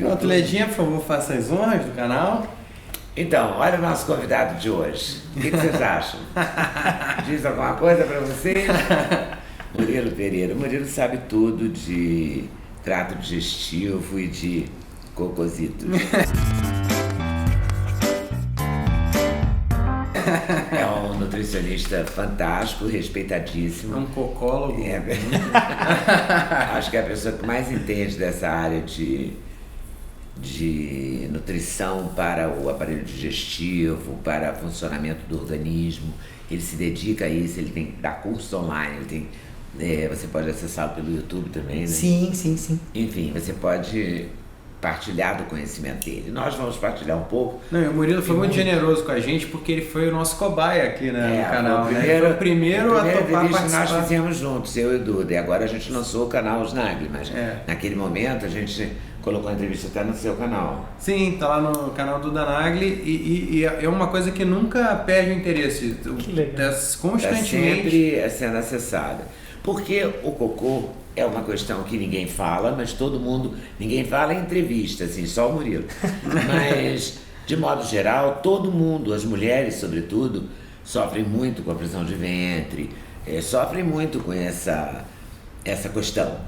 Pronto, Ledinha, por favor, faça as honras do canal. Então, olha o nosso convidado de hoje. O que vocês acham? Diz alguma coisa para vocês? Murilo Pereira. Murilo sabe tudo de trato digestivo e de cocositos. É um nutricionista fantástico, respeitadíssimo. É um cocólogo. Acho que é a pessoa que mais entende dessa área de nutrição para o aparelho digestivo, para o funcionamento do organismo. Ele se dedica a isso, ele tem que dar curso online, ele tem, você pode acessá-lo pelo YouTube também, né? Sim. Enfim, você pode partilhar do conhecimento dele. Nós vamos partilhar um pouco. Não, e o Murilo foi muito generoso com a gente, porque ele foi o nosso cobaia aqui, né, no canal. Ele foi o primeiro a topar que nós fizemos juntos, eu e o Duda. E agora a gente lançou o canal Snagli, mas naquele momento a gente colocou a entrevista até no seu canal. Sim, tá lá no canal do Danagli e é uma coisa que nunca perde o interesse. Que legal. Está Constantemente. sempre sendo acessada. Porque o cocô é uma questão que ninguém fala, mas todo mundo... Ninguém fala em entrevista, assim, só o Murilo. Mas, de modo geral, todo mundo, as mulheres sobretudo, sofrem muito com a prisão de ventre, sofrem muito com essa questão.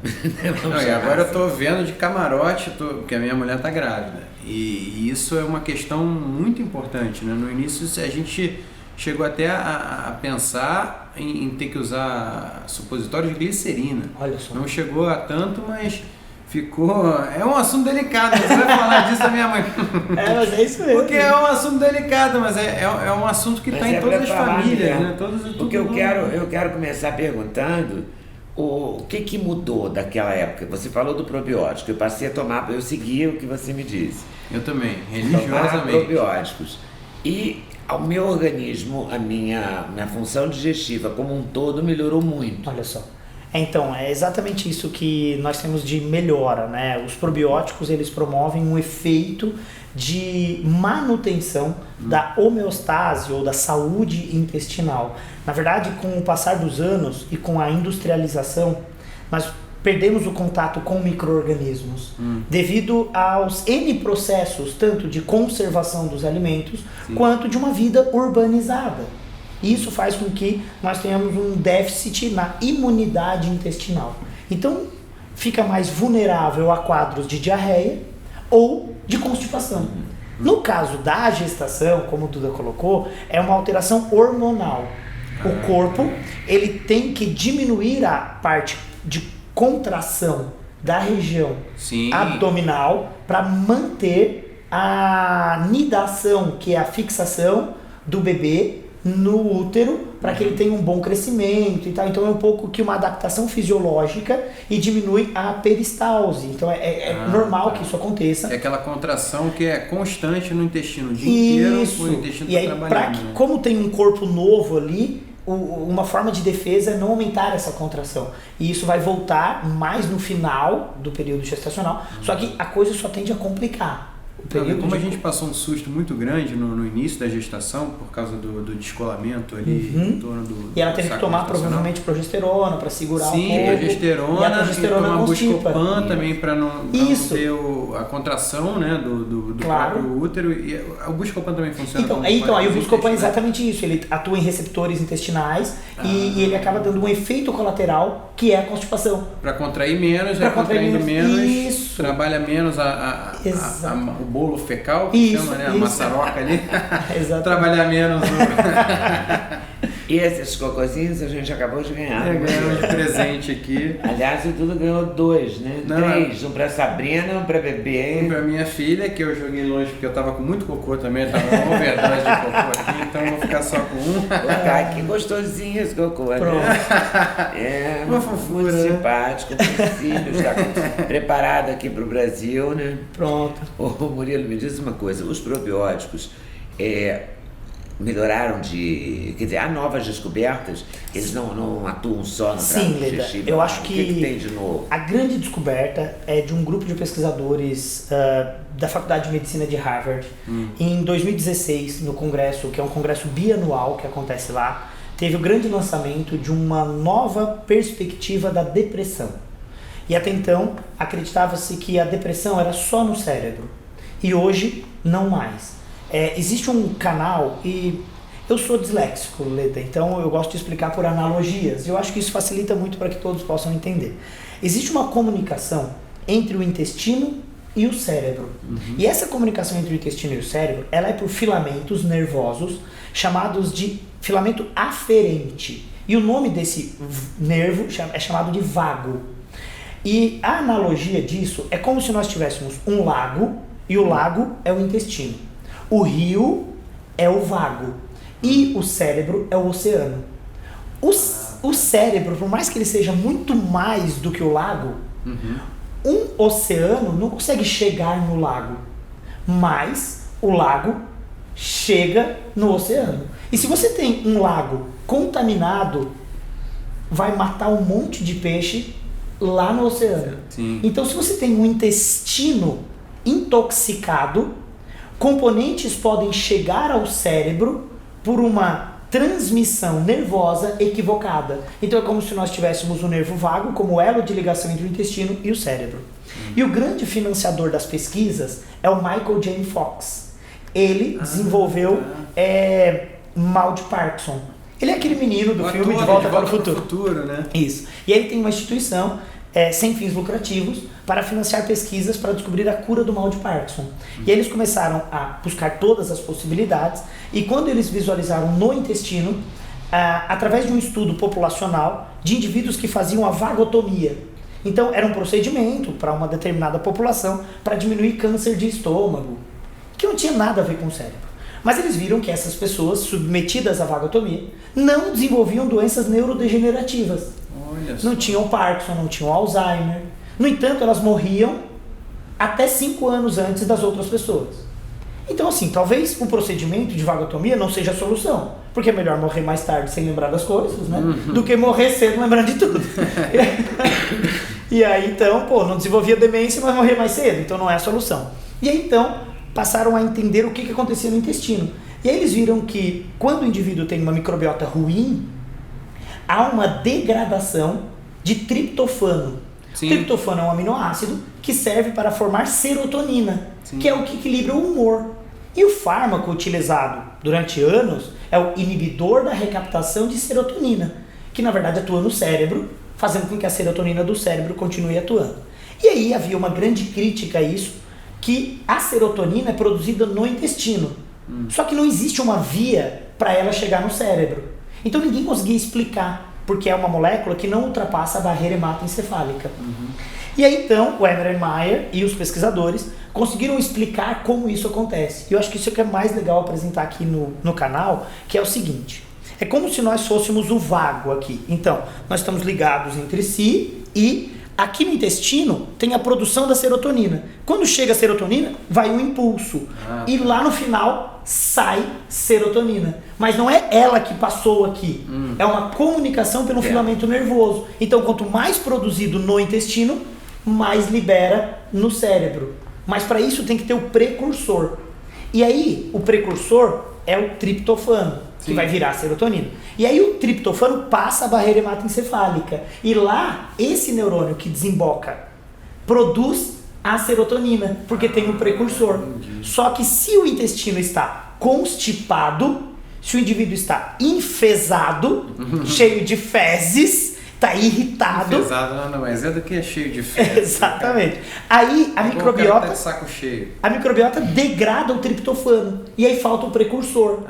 Não, e agora eu tô vendo de camarote, porque a minha mulher tá grávida. E isso é uma questão muito importante, né? No início a gente chegou até a pensar em ter que usar supositório de glicerina. Olha só. Não chegou a tanto, mas ficou... É um assunto delicado, você vai falar disso da minha mãe. Mas é isso mesmo. Porque é um assunto delicado, mas é um assunto que está em todas as famílias, né? Porque eu quero começar perguntando o que mudou daquela época. Você falou do probiótico, eu passei a tomar, eu segui o que você me disse. Eu também, Tomar religiosamente. probióticos. E ao meu organismo, a minha função digestiva como um todo melhorou muito. Olha só. Então, é exatamente isso que nós temos de melhora, né? Os probióticos, eles promovem um efeito de manutenção da homeostase ou da saúde intestinal. Na verdade, com o passar dos anos e com a industrialização, nós perdemos o contato com micro-organismos devido aos N processos, tanto de conservação dos alimentos, quanto de uma vida urbanizada. Isso faz com que nós tenhamos um déficit na imunidade intestinal. Então, fica mais vulnerável a quadros de diarreia ou de constipação. No caso da gestação, como o Duda colocou, é uma alteração hormonal. O corpo, ele tem que diminuir a parte de contração da região abdominal para manter a nidação, que é a fixação do bebê no útero, para que ele tenha um bom crescimento e tal. Então é um pouco que uma adaptação fisiológica e diminui a peristalse. Então é normal que isso aconteça. É aquela contração que é constante no intestino, o dia inteiro o intestino e aí, trabalhando. como tem um corpo novo ali, uma forma de defesa é não aumentar essa contração. E isso vai voltar mais no final do período gestacional. Só que a coisa só tende a complicar. Como a gente passou um susto muito grande no início da gestação, por causa do descolamento ali em torno do E ela teve que tomar provavelmente progesterona para segurar o corpo. Sim, progesterona, e a progesterona tomar constipa. Buscopan também para não ter a contração, né, do próprio útero. E o Buscopan também funciona. Então aí o Buscopan é exatamente isso. Ele atua em receptores intestinais e ele acaba dando um efeito colateral, que é a constipação. Para contrair menos, contraindo menos, trabalha menos o bolo fecal, que chama, né? A maçaroca ali. Trabalhar menos. E esses cocôzinhos a gente acabou de ganhar. Ganhamos de presente aqui. Aliás, o Duda ganhou 2, né? 3. Um pra Sabrina, um pra bebê. Um pra minha filha, que eu joguei longe porque eu tava com muito cocô também. Eu tava com uma overdose de cocô aqui, então eu vou ficar só com um. Que gostosinho esse cocô, né? Uma fofura, muito simpático, com filhos, tá preparado aqui pro Brasil, né? Pronto. Ô Murilo, me diz uma coisa, os probióticos melhoraram quer dizer, há novas descobertas, eles não atuam só no trato digestivo. Eu acho que tem de novo? A grande descoberta é de um grupo de pesquisadores da Faculdade de Medicina de Harvard. Em 2016, no congresso, que é um congresso bianual que acontece lá, teve o grande lançamento de uma nova perspectiva da depressão. E até então, acreditava-se que a depressão era só no cérebro. E hoje, não mais. Existe um canal, e eu sou disléxico, Leda, então eu gosto de explicar por analogias. Eu acho que isso facilita muito para que todos possam entender. Existe uma comunicação entre o intestino e o cérebro. E essa comunicação entre o intestino e o cérebro, ela é por filamentos nervosos, chamados de filamento aferente. E o nome desse nervo é chamado de vago. E a analogia disso é como se nós tivéssemos um lago, e o lago é o intestino. O rio é o vago. E o cérebro é o oceano. O cérebro, por mais que ele seja muito mais do que o lago, um oceano não consegue chegar no lago. Mas o lago chega no oceano. E se você tem um lago contaminado, vai matar um monte de peixe lá no oceano. Sim. Então, se você tem um intestino intoxicado, componentes podem chegar ao cérebro por uma transmissão nervosa equivocada. Então é como se nós tivéssemos o nervo vago como elo de ligação entre o intestino e o cérebro. E o grande financiador das pesquisas é o Michael J. Fox. Ele desenvolveu mal de Parkinson. Ele é aquele menino do filme De Volta para o Futuro. Né? Isso. E ele tem uma instituição sem fins lucrativos para financiar pesquisas para descobrir a cura do mal de Parkinson. E eles começaram a buscar todas as possibilidades e quando eles visualizaram no intestino, através de um estudo populacional de indivíduos que faziam a vagotomia. Então era um procedimento para uma determinada população para diminuir câncer de estômago, que não tinha nada a ver com o cérebro. Mas eles viram que essas pessoas submetidas à vagotomia não desenvolviam doenças neurodegenerativas. Não tinham Parkinson, não tinham Alzheimer. No entanto, elas morriam até 5 anos antes das outras pessoas. Então, assim, talvez o procedimento de vagotomia não seja a solução. Porque é melhor morrer mais tarde sem lembrar das coisas, né? Do que morrer cedo lembrando de tudo. E aí, então, não desenvolvia demência, mas morrer mais cedo. Então, não é a solução. E aí, então, passaram a entender o que acontecia no intestino. E aí eles viram que quando o indivíduo tem uma microbiota ruim, há uma degradação de triptofano. Sim. Triptofano é um aminoácido que serve para formar serotonina, que é o que equilibra o humor. E o fármaco utilizado durante anos é o inibidor da recaptação de serotonina, que na verdade atua no cérebro, fazendo com que a serotonina do cérebro continue atuando. E aí havia uma grande crítica a isso, que a serotonina é produzida no intestino. Só que não existe uma via para ela chegar no cérebro. Então ninguém conseguia explicar, porque é uma molécula que não ultrapassa a barreira hematoencefálica. E aí então o Emery e os pesquisadores conseguiram explicar como isso acontece. E eu acho que isso é o que é mais legal apresentar aqui no canal, que é o seguinte. É como se nós fôssemos o vago aqui. Então, nós estamos ligados entre si e aqui no intestino tem a produção da serotonina. Quando chega a serotonina, vai um impulso. E lá no final sai serotonina. Mas não é ela que passou aqui. É uma comunicação pelo filamento nervoso. Então, quanto mais produzido no intestino, mais libera no cérebro. Mas para isso tem que ter o precursor. E aí, o precursor é o triptofano, que vai virar serotonina. E aí o triptofano passa a barreira hematoencefálica. E lá, esse neurônio que desemboca produz a serotonina, porque tem um precursor. Só que se o intestino está constipado, se o indivíduo está enfesado, cheio de fezes, está irritado. Enfesado nada mais é do que cheio de fezes. Exatamente. Aí a microbiota, tá de saco cheio. A microbiota degrada o triptofano. E aí falta o precursor.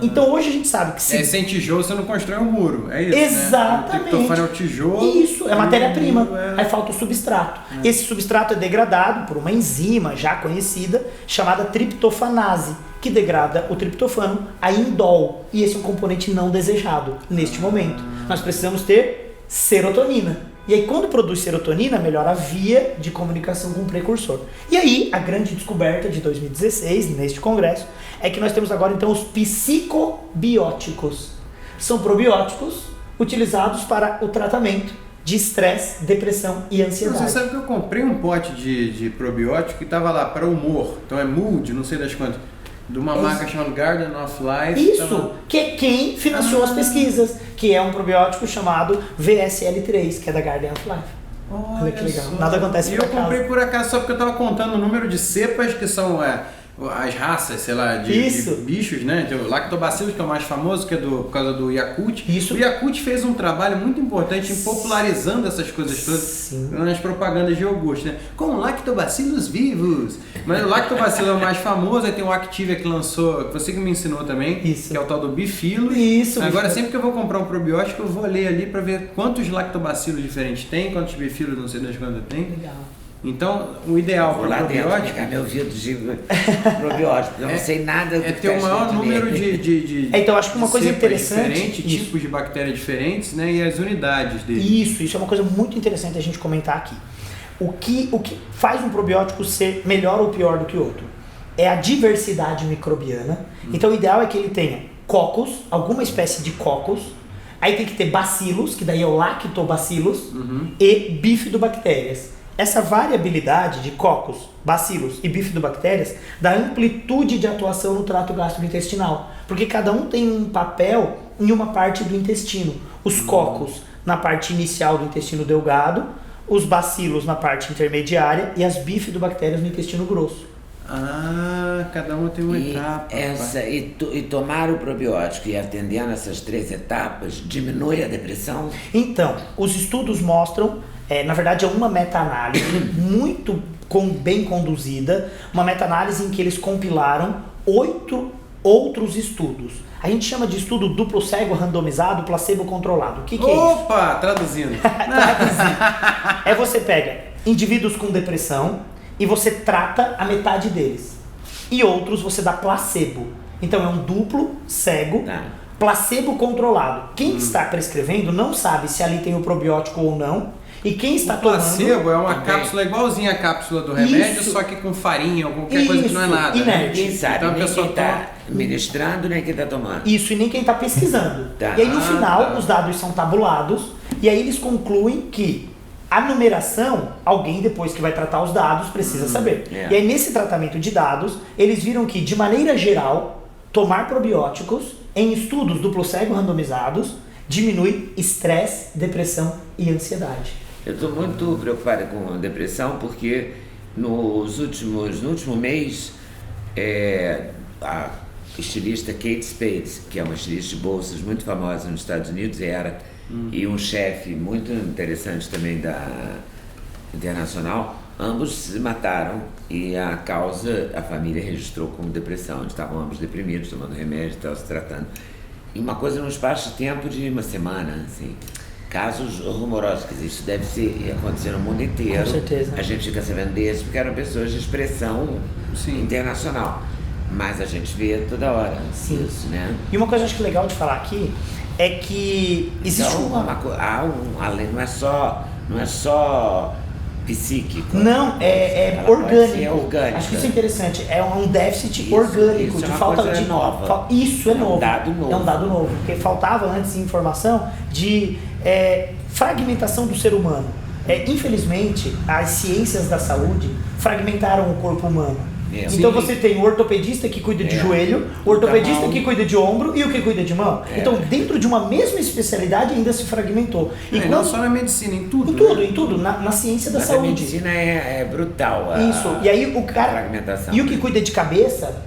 Então hoje a gente sabe que sem tijolo você não constrói um muro, é isso, exatamente, né? O triptofano é o tijolo. Isso, é matéria-prima. Aí falta o substrato. Esse substrato é degradado por uma enzima já conhecida, chamada triptofanase, que degrada o triptofano a indol. E esse é um componente não desejado neste momento. Nós precisamos ter serotonina. E aí quando produz serotonina, melhora a via de comunicação com o precursor. E aí, a grande descoberta de 2016, neste congresso, é que nós temos agora então os psicobióticos. São probióticos utilizados para o tratamento de estresse, depressão e ansiedade. Você sabe que eu comprei um pote de probiótico que estava lá para humor. Então é mood, não sei das quantas. De uma marca chamada Garden of Life. Isso, que é quem financiou as pesquisas, que é um probiótico chamado VSL3, que é da Garden of Life. Olha que legal. Só. Nada acontece por acaso. E eu comprei por acaso só porque eu estava contando o número de cepas que são as raças, sei lá, de bichos, né? O Lactobacillus, que é o mais famoso, que é por causa do Yakult. Isso. O Yakult fez um trabalho muito importante em popularizando essas coisas todas nas propagandas de iogurte, né? Com Lactobacillus vivos. Mas o Lactobacillus é o mais famoso, aí tem o Activia que lançou, você que me ensinou também, que é o tal do Bifilo. Isso. Agora, sempre que eu vou comprar um probiótico, eu vou ler ali para ver quantos Lactobacillus diferentes tem, quantos Bifilos, não sei das quantas tem. Legal. Então, o ideal para o probiótico... meu ouvido de probiótico, eu não sei nada do que ter o maior número de então, acho que uma coisa interessante... Diferente, tipos de bactérias diferentes, né? E as unidades dele. Isso é uma coisa muito interessante a gente comentar aqui. O que faz um probiótico ser melhor ou pior do que outro? É a diversidade microbiana. Então, o ideal é que ele tenha cocos, alguma espécie de cocos. Aí tem que ter bacilos, que daí é o lactobacillus, e bifidobactérias. Essa variabilidade de cocos, bacilos e bifidobactérias dá amplitude de atuação no trato gastrointestinal, porque cada um tem um papel em uma parte do intestino. Os cocos na parte inicial do intestino delgado, os bacilos na parte intermediária e as bifidobactérias no intestino grosso. Cada uma tem uma etapa. E tomar o probiótico e atendendo essas 3 etapas diminui a depressão? Então, os estudos mostram, na verdade é uma meta-análise muito bem conduzida, uma meta-análise em que eles compilaram 8 outros estudos. A gente chama de estudo duplo cego randomizado, placebo controlado. O que é isso? Opa, traduzindo. Você pega indivíduos com depressão e você trata a metade deles. E outros você dá placebo. Então é um duplo cego, placebo controlado. Quem está prescrevendo não sabe se ali tem o probiótico ou não. E quem está tomando... O placebo é uma cápsula igualzinha à cápsula do remédio, só que com farinha ou qualquer coisa que não é nada. Inerte. Ninguém sabe, então, nem quem está ministrando, nem quem está tomando. Isso, e nem quem está pesquisando. E aí no final os dados são tabulados e aí eles concluem que a numeração, alguém depois que vai tratar os dados precisa saber. E aí nesse tratamento de dados, eles viram que de maneira geral, tomar probióticos em estudos duplo cego randomizados diminui estresse, depressão e ansiedade. Eu estou muito preocupada com a depressão porque no último mês a estilista Kate Spade, que é uma estilista de bolsas muito famosa nos Estados Unidos, e um chefe muito interessante também da internacional, ambos se mataram e a família registrou como depressão. Eles estavam ambos deprimidos, tomando remédio, estavam se tratando. E uma coisa num espaço de tempo de uma semana, assim. Casos rumorosos, quer dizer, isso deve acontecer no mundo inteiro. Com certeza. A gente fica sabendo desses porque eram pessoas de expressão internacional. Mas a gente vê toda hora isso, né? E uma coisa que eu acho legal de falar aqui é que existe não é só psíquico. Não, é orgânico. É orgânico. Acho que isso é interessante. É um déficit orgânico. Isso de é uma falta coisa de nova. Isso é novo. Um dado novo. É um dado novo. Porque faltava antes informação de fragmentação do ser humano. Infelizmente, as ciências da saúde fragmentaram o corpo humano. Então você tem o ortopedista que cuida de joelho, o ortopedista que cuida de ombro e o que cuida de mão. Então dentro de uma mesma especialidade ainda se fragmentou. E não só na medicina, em tudo. Em tudo, na ciência da saúde. A medicina é brutal. Isso. E aí o cara. Fragmentação. E o que cuida de cabeça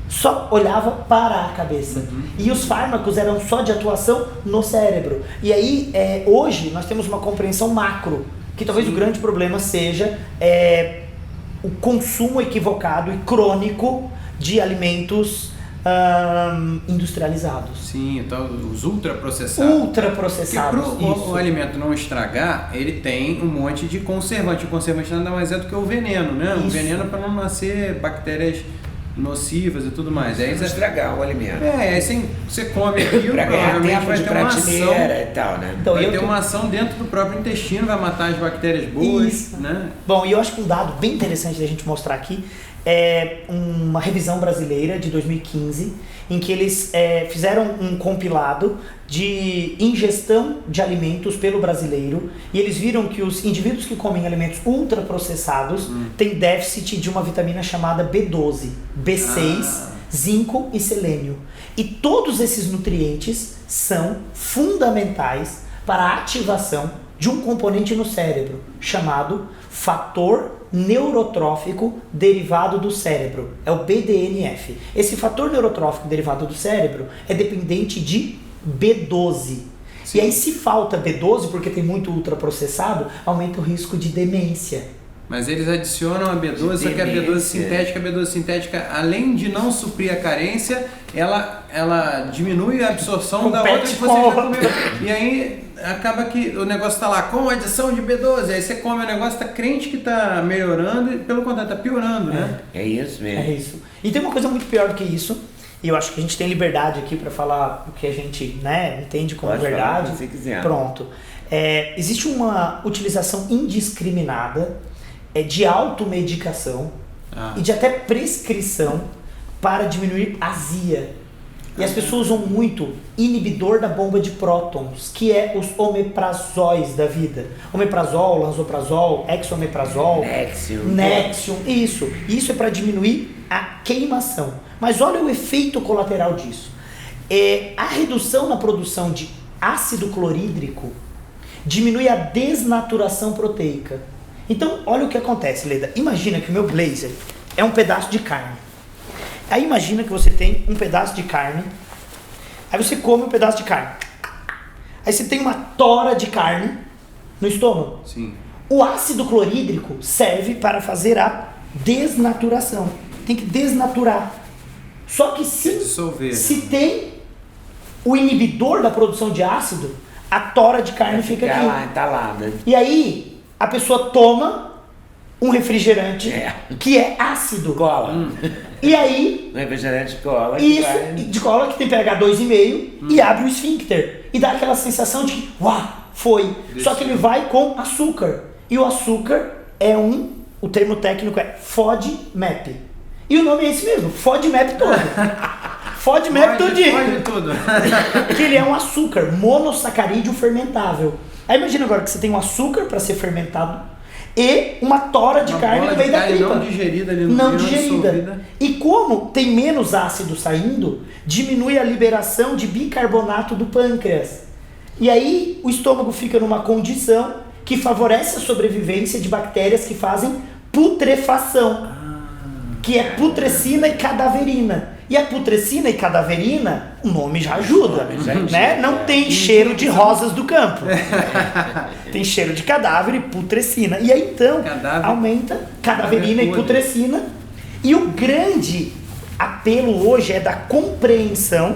só olhava para a cabeça. E os fármacos eram só de atuação no cérebro. E aí hoje nós temos uma compreensão macro, que talvez o grande problema seja o consumo equivocado e crônico de alimentos industrializados. Sim, então os ultraprocessados. Ultraprocessados. Porque para o alimento não estragar, ele tem um monte de conservante. O conservante nada mais é do que o veneno, né? Isso. O veneno para não nascer bactérias nocivas e tudo mais. Aí você estragar o alimento. Aí você come aquilo, provavelmente vai ter uma ação. E tal, né? Então, vai ter uma ação dentro do próprio intestino, vai matar as bactérias boas. Né? Bom, e eu acho que um dado bem interessante da gente mostrar aqui é uma revisão brasileira de 2015, em que eles fizeram um compilado de ingestão de alimentos pelo brasileiro, e eles viram que os indivíduos que comem alimentos ultraprocessados têm déficit de uma vitamina chamada B12, B6, zinco e selênio. E todos esses nutrientes são fundamentais para a ativação de um componente no cérebro chamado fator neurotrófico derivado do cérebro. É o BDNF. Esse fator neurotrófico derivado do cérebro é dependente de B12. E aí, se falta B12, porque tem muito ultraprocessado, aumenta o risco de demência. Mas eles adicionam a B12, só que a B12 sintética, além de não suprir a carência, ela diminui a absorção da outra que você já comeu. E aí acaba que o negócio está lá com adição de B12, aí você come o negócio, tá crente que tá melhorando e pelo contrário, tá piorando, né? É isso mesmo. É isso. E tem uma coisa muito pior do que isso, e eu acho que a gente tem liberdade aqui para falar o que a gente, né, entende como Pode verdade. falar o que você quiser. Pronto. Existe uma utilização indiscriminada de automedicação e de até prescrição para diminuir azia. E as pessoas usam muito inibidor da bomba de prótons, que é os omeprazóis da vida. Omeprazol, lanzoprazol, exomeprazol, Nexium, isso. Isso é para diminuir a queimação. Mas olha o efeito colateral disso. A redução na produção de ácido clorídrico diminui a desnaturação proteica. Então, olha o que acontece, Leda. Imagina que o meu blazer é um pedaço de carne. Aí imagina que você tem um pedaço de carne. Aí você come um pedaço de carne. Aí você tem uma tora de carne no estômago. Sim. O ácido clorídrico serve para fazer a desnaturação. Tem que desnaturar. Só que se tem o inibidor da produção de ácido, a tora de carne fica aqui. Lá, entalada. E aí a pessoa toma um refrigerante que é ácido. Cola. E aí... Um refrigerante cola. De cola que tem pH 2,5 e abre o esfíncter. E dá aquela sensação de que, foi. Só que ele vai com açúcar. E o açúcar é o termo técnico é FODMAP. E o nome é esse mesmo, FODMAP todo. FODMAP todinho. Pode tudo. Que ele é um açúcar monossacarídeo fermentável. Aí imagina agora que você tem um açúcar para ser fermentado e uma tora de carne no meio da tripa. Não digerida ali no não digerida. E como tem menos ácido saindo, diminui a liberação de bicarbonato do pâncreas. E aí o estômago fica numa condição que favorece a sobrevivência de bactérias que fazem putrefação, que é putrescina e cadaverina. E a putrescina e cadaverina, o nome já ajuda, né? Não tem cheiro de rosas do campo. Tem cheiro de cadáver e putrescina. E aí então aumenta cadaverina e putrescina. E o grande apelo hoje é da compreensão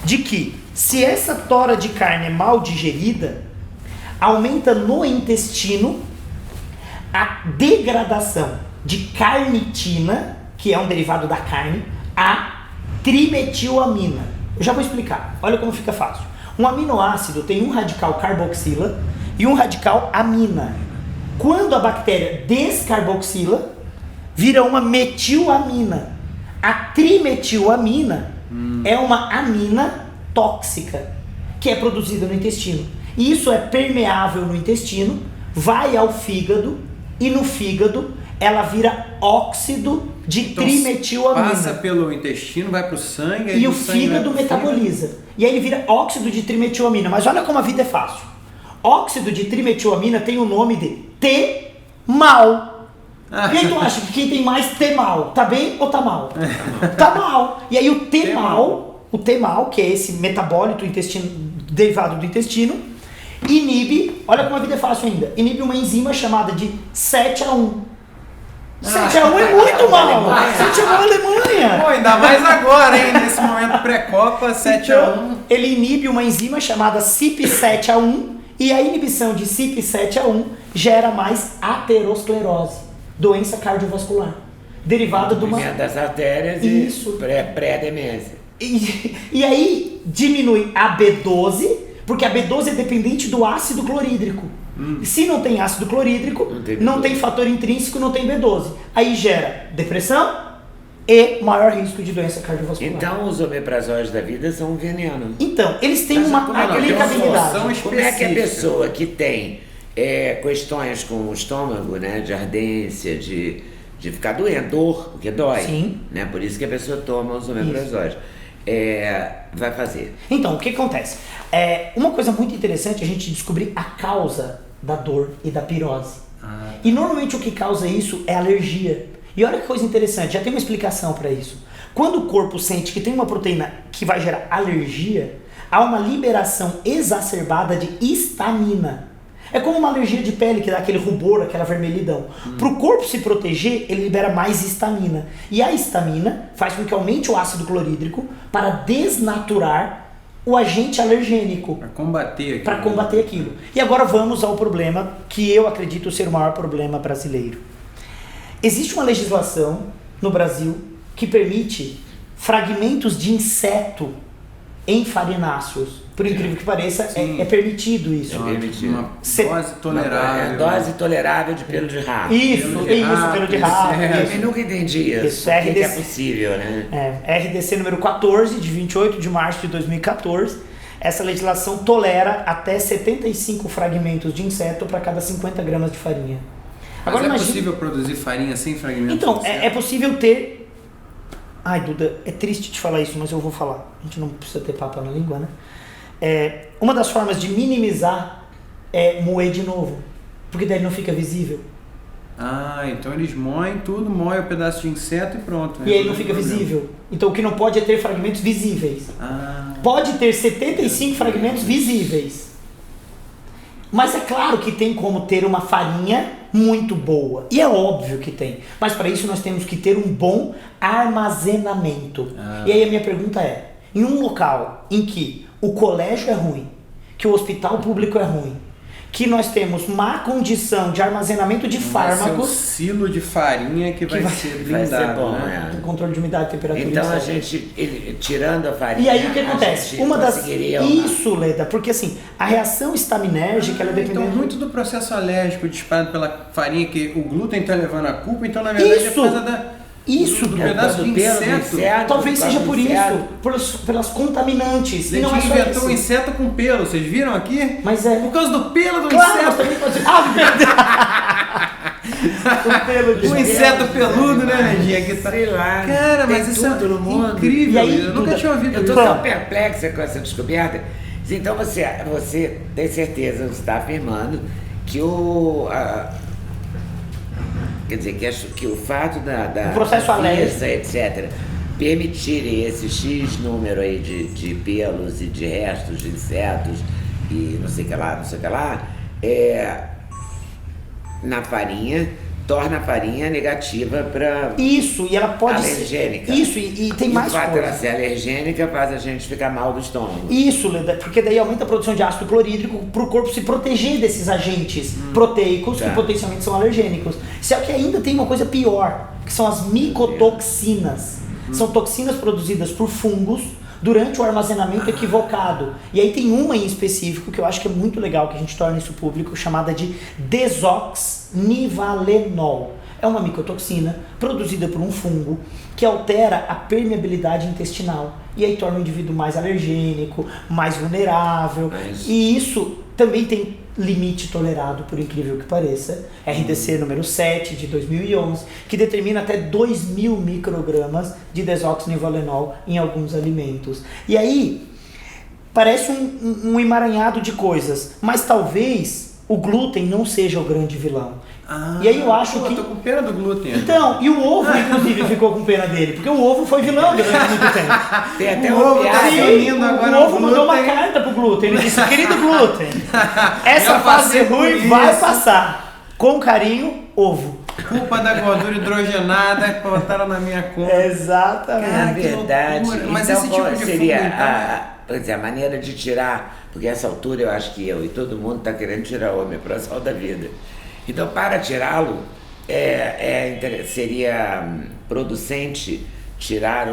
de que se essa tora de carne é mal digerida, aumenta no intestino a degradação de carnitina, que é um derivado da carne, a trimetilamina. Eu já vou explicar. Olha como fica fácil. Um aminoácido tem um radical carboxila e um radical amina. Quando a bactéria descarboxila, vira uma metilamina. A trimetilamina é uma amina tóxica que é produzida no intestino. E isso é permeável no intestino, vai ao fígado e no fígado ela vira óxido de trimetilamina. Passa pelo intestino, vai pro sangue. E o fígado metaboliza. E aí ele vira óxido de trimetilamina. Mas olha como a vida é fácil. Óxido de trimetilamina tem o nome de T-mal. E aí tu acha que quem tem mais T-mal, tá bem ou tá mal? Tá mal. E aí o T-mal, que é esse metabólito derivado do intestino, inibe, olha como a vida é fácil ainda, inibe uma enzima chamada de 7A1. 7A1 é muito mal! 7A1 é Alemanha! Pô, ainda mais agora, hein? Nesse momento pré-copa, 7A1. Então, ele inibe uma enzima chamada CYP7A1 e a inibição de CYP7A1 gera mais aterosclerose, doença cardiovascular, derivada de uma... das artérias Isso. e pré-demência. E aí diminui a B12, porque a B12 é dependente do ácido clorídrico. Se não tem ácido clorídrico, não tem fator intrínseco, não tem B12. Aí gera depressão e maior risco de doença cardiovascular. Então os omeprazóis da vida são um veneno. Então, eles têm uma aplicabilidade. Como é que a pessoa que tem questões com o estômago, né, de ardência, de ficar doendo, dor, porque dói, Sim. né, por isso que a pessoa toma os omeprazóis, vai fazer? Então, o que acontece? Uma coisa muito interessante é a gente descobrir a causa da dor e da pirose. E normalmente o que causa isso é alergia. E olha que coisa interessante, já tem uma explicação para isso. Quando o corpo sente que tem uma proteína que vai gerar alergia, há uma liberação exacerbada de histamina. É como uma alergia de pele que dá aquele rubor, aquela vermelhidão. Para o corpo se proteger, ele libera mais histamina. E a histamina faz com que aumente o ácido clorídrico para desnaturar o agente alergênico. Para combater aquilo. E agora vamos ao problema que eu acredito ser o maior problema brasileiro. Existe uma legislação no Brasil que permite fragmentos de inseto em farináceos. Por incrível que pareça, é permitido isso. É permitido. Uma dose tolerável. Dose tolerável de pelo de rato. Isso, pelo de rato. Eu nunca entendi isso. Isso, que é possível, né? RDC número 14, de 28 de março de 2014. Essa legislação tolera até 75 fragmentos de inseto para cada 50 gramas de farinha. Agora, é possível produzir farinha sem fragmentos? Então, é possível ter... Ai, Duda, é triste te falar isso, mas eu vou falar. A gente não precisa ter papo na língua, né? Uma das formas de minimizar é moer de novo, porque daí não fica visível. Então eles moem tudo, moem o pedaço de inseto e pronto. E aí não fica visível. Então o que não pode é ter fragmentos visíveis. Pode ter 75 fragmentos visíveis. Mas é claro que tem como ter uma farinha muito boa. E é óbvio que tem. Mas para isso nós temos que ter um bom armazenamento. E aí a minha pergunta é, em um local em que o colégio é ruim, que o hospital público é ruim, que nós temos má condição de armazenamento de fármacos... Vai ser o silo de farinha que vai ser blindado. Vai ser bom, né? Controle de umidade, temperatura... Então a gente, tirando a farinha... E aí o que acontece? Isso, Leda, porque assim, a reação estaminérgica, ela depende... Então muito do processo alérgico disparado pela farinha, que o glúten está levando a culpa, então na verdade é por causa do pedaço de inseto. Talvez seja por isso, pelas contaminantes. A gente inventou um inseto com pelo, vocês viram aqui? Mas por causa do pelo do inseto. Também pode... o pelo de o inseto peludo, né, Neginha? Que sei lá. Cara, mas isso é incrível. E aí, eu nunca tinha ouvido. Eu tô tão perplexa com essa descoberta. Então você tem certeza, você está afirmando que quer dizer, que o fato da processo alérgico, etc., permitirem esse X número aí de pelos e de restos de insetos e não sei o que lá, na farinha, torna a farinha negativa para... Isso, e ela pode alergênica. Isso, e tem mais coisa. O fato dela ser alergênica faz a gente ficar mal do estômago. Isso, Leda, porque daí aumenta a produção de ácido clorídrico para o corpo se proteger desses agentes proteicos que potencialmente são alergênicos. Só que ainda tem uma coisa pior, que são as micotoxinas. São toxinas produzidas por fungos durante o armazenamento equivocado. E aí tem uma em específico que eu acho que é muito legal que a gente torne isso público, chamada de desoxnivalenol. É uma micotoxina produzida por um fungo que altera a permeabilidade intestinal e aí torna o indivíduo mais alergênico, mais vulnerável. E isso também tem limite tolerado, por incrível que pareça, RDC número 7 de 2011, que determina até 2.000 microgramas de desoxnivalenol em alguns alimentos. E aí, parece um emaranhado de coisas, mas talvez o glúten não seja o grande vilão. E aí eu acho que... Eu tô com pena do glúten. Então, e o ovo, inclusive, ficou com pena dele, porque o ovo foi vilão durante muito tempo. Tem até o ovo agora. O ovo mandou uma carta pro glúten, ele disse, querido glúten, essa fase ruim vai passar. Com carinho, ovo. Culpa da gordura hidrogenada que botaram na minha conta. Exatamente. Na verdade, mas então, esse tipo de seria a maneira de tirar, porque essa altura eu acho que eu e todo mundo está querendo tirar o omeprazol da vida. Então, para tirá-lo, seria producente tirar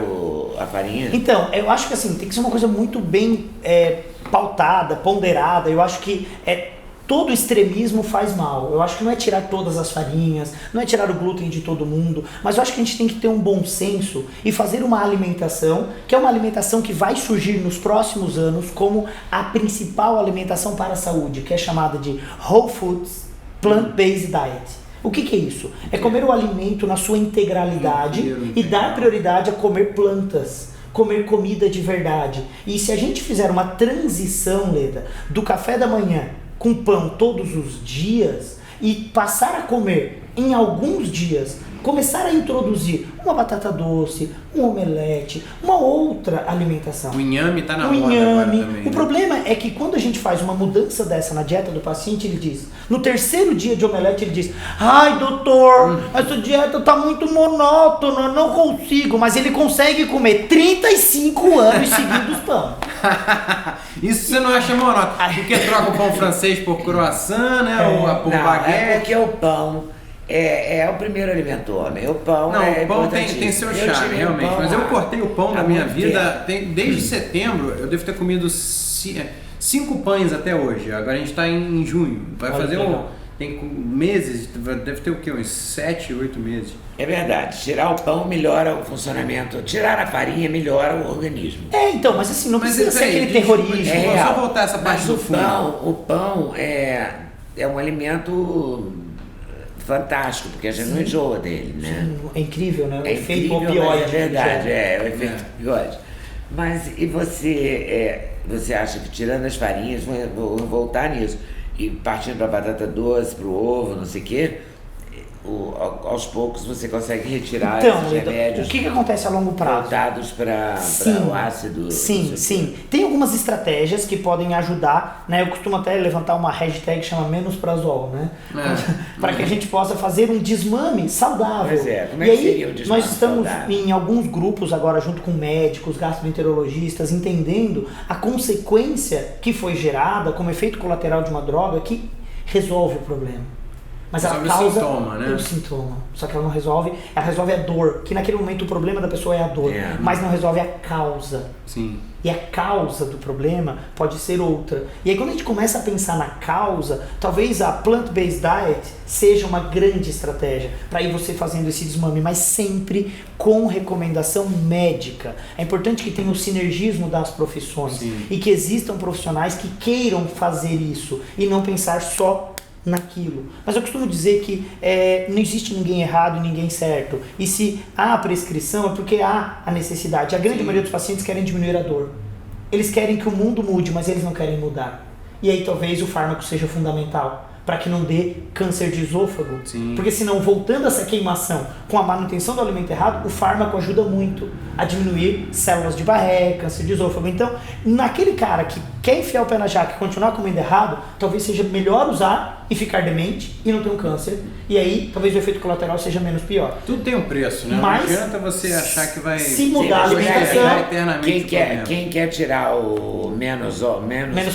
a farinha? Então, eu acho que assim, tem que ser uma coisa muito bem pautada, ponderada. Eu acho que todo extremismo faz mal. Eu acho que não é tirar todas as farinhas, não é tirar o glúten de todo mundo, mas eu acho que a gente tem que ter um bom senso e fazer uma alimentação, que é uma alimentação que vai surgir nos próximos anos como a principal alimentação para a saúde, que é chamada de Whole Foods Plant-Based Diet. O que é isso? É comer o alimento na sua integralidade e dar prioridade a comer plantas, comer comida de verdade. E se a gente fizer uma transição, Leda, do café da manhã com pão todos os dias e passar a comer em alguns dias, começar a introduzir uma batata doce, um omelete, uma outra alimentação. O inhame está na O moda inhame. agora também. O problema é que quando a gente faz uma mudança dessa na dieta do paciente, ele diz, no terceiro dia de omelete, ele diz, ai doutor, essa dieta tá muito monótona, eu não consigo, mas ele consegue comer 35 anos seguidos pão. Isso você não acha monótono? Porque troca o pão francês por croissant, né? Ou por Não, baguete. é porque o pão é o primeiro alimento homem. O pão Não, é o pão tem importantíssimo. seu Eu charme, tirei o realmente. pão Mas eu há- cortei o pão há da minha muito vida tempo. desde setembro. Eu devo ter comido 5 pães até hoje. Agora a gente está em junho. Vai Olha fazer que legal. tem meses, deve ter o quê? Uns 7, 8 meses. É verdade, tirar o pão melhora o funcionamento, tirar a farinha melhora o organismo. Então, mas assim, não Mas precisa ser peraí, aquele desculpa, terrorismo. desculpa. Vou só real. voltar essa parte Mas do o fundo. pão é um alimento fantástico, porque a gente não enjoa dele, né? É incrível, né? O É efeito incrível, mas opioide. é verdade, que gera. é o efeito opioide. Mas e você acha que tirando as farinhas, vou voltar nisso, e partindo para a batata doce, para o ovo, não sei o quê, aos poucos você consegue retirar Então, esses Leda, remédios o que acontece a longo prazo? voltados para Sim, o ácido. Sim, não sei o sim. quê. Tem algumas estratégias que podem ajudar, né? Eu costumo até levantar uma hashtag que chama menos-prazol, né? Para que a gente possa fazer um desmame saudável. Pois é, como é e que aí, seria o desmame nós estamos saudável? em alguns grupos agora, junto com médicos, gastroenterologistas, entendendo a consequência que foi gerada como efeito colateral de uma droga que resolve o problema. Mas ela Resolve o causa sintoma, né? o sintoma. Só que ela não resolve, ela resolve a dor. Que naquele momento o problema da pessoa é a dor, É. mas não resolve a causa. Sim. E a causa do problema pode ser outra. E aí quando a gente começa a pensar na causa, talvez a plant-based diet seja uma grande estratégia para ir você fazendo esse desmame, mas sempre com recomendação médica. É importante que tenha o sinergismo das profissões. Sim. E que existam profissionais que queiram fazer isso e não pensar só naquilo. Mas eu costumo dizer que não existe ninguém errado e ninguém certo. E se há a prescrição é porque há a necessidade. A grande maioria dos pacientes querem diminuir a dor. Eles querem que o mundo mude, mas eles não querem mudar. E aí talvez o fármaco seja fundamental para que não dê câncer de esôfago. Sim. Porque senão, voltando a essa queimação com a manutenção do alimento errado, o fármaco ajuda muito a diminuir células de Barré, câncer de esôfago. Então, naquele cara que quer enfiar o pé na jaca e continuar comendo errado, talvez seja melhor usar e ficar demente e não ter um câncer. E aí, talvez o efeito colateral seja menos pior. Tudo tem um preço, né? Mas, não adianta você achar que vai se mudar a Sim, alimentação, eternamente Quem quer tirar o menos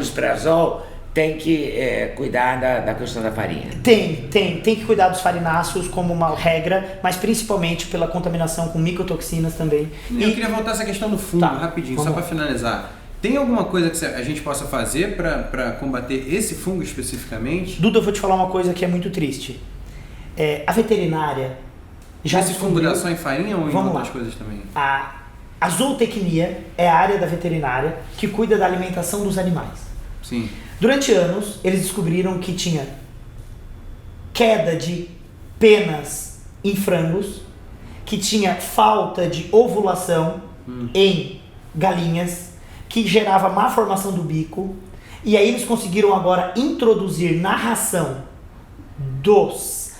prazol tem que cuidar da questão da farinha. Tem que cuidar dos farináceos como uma regra, mas principalmente pela contaminação com micotoxinas também. Eu queria voltar a essa questão do fungo, Tá, rapidinho, vamos só lá. para finalizar. Tem alguma coisa que a gente possa fazer para combater esse fungo especificamente? Duda, eu vou te falar uma coisa que é muito triste. A veterinária já Esse fungo descobriu... dá só em farinha ou em Vamos outras lá. coisas também? A zootecnia é a área da veterinária que cuida da alimentação dos animais. Sim. Durante anos, eles descobriram que tinha queda de penas em frangos, que tinha falta de ovulação em galinhas, que gerava má formação do bico. E aí eles conseguiram agora introduzir na ração dos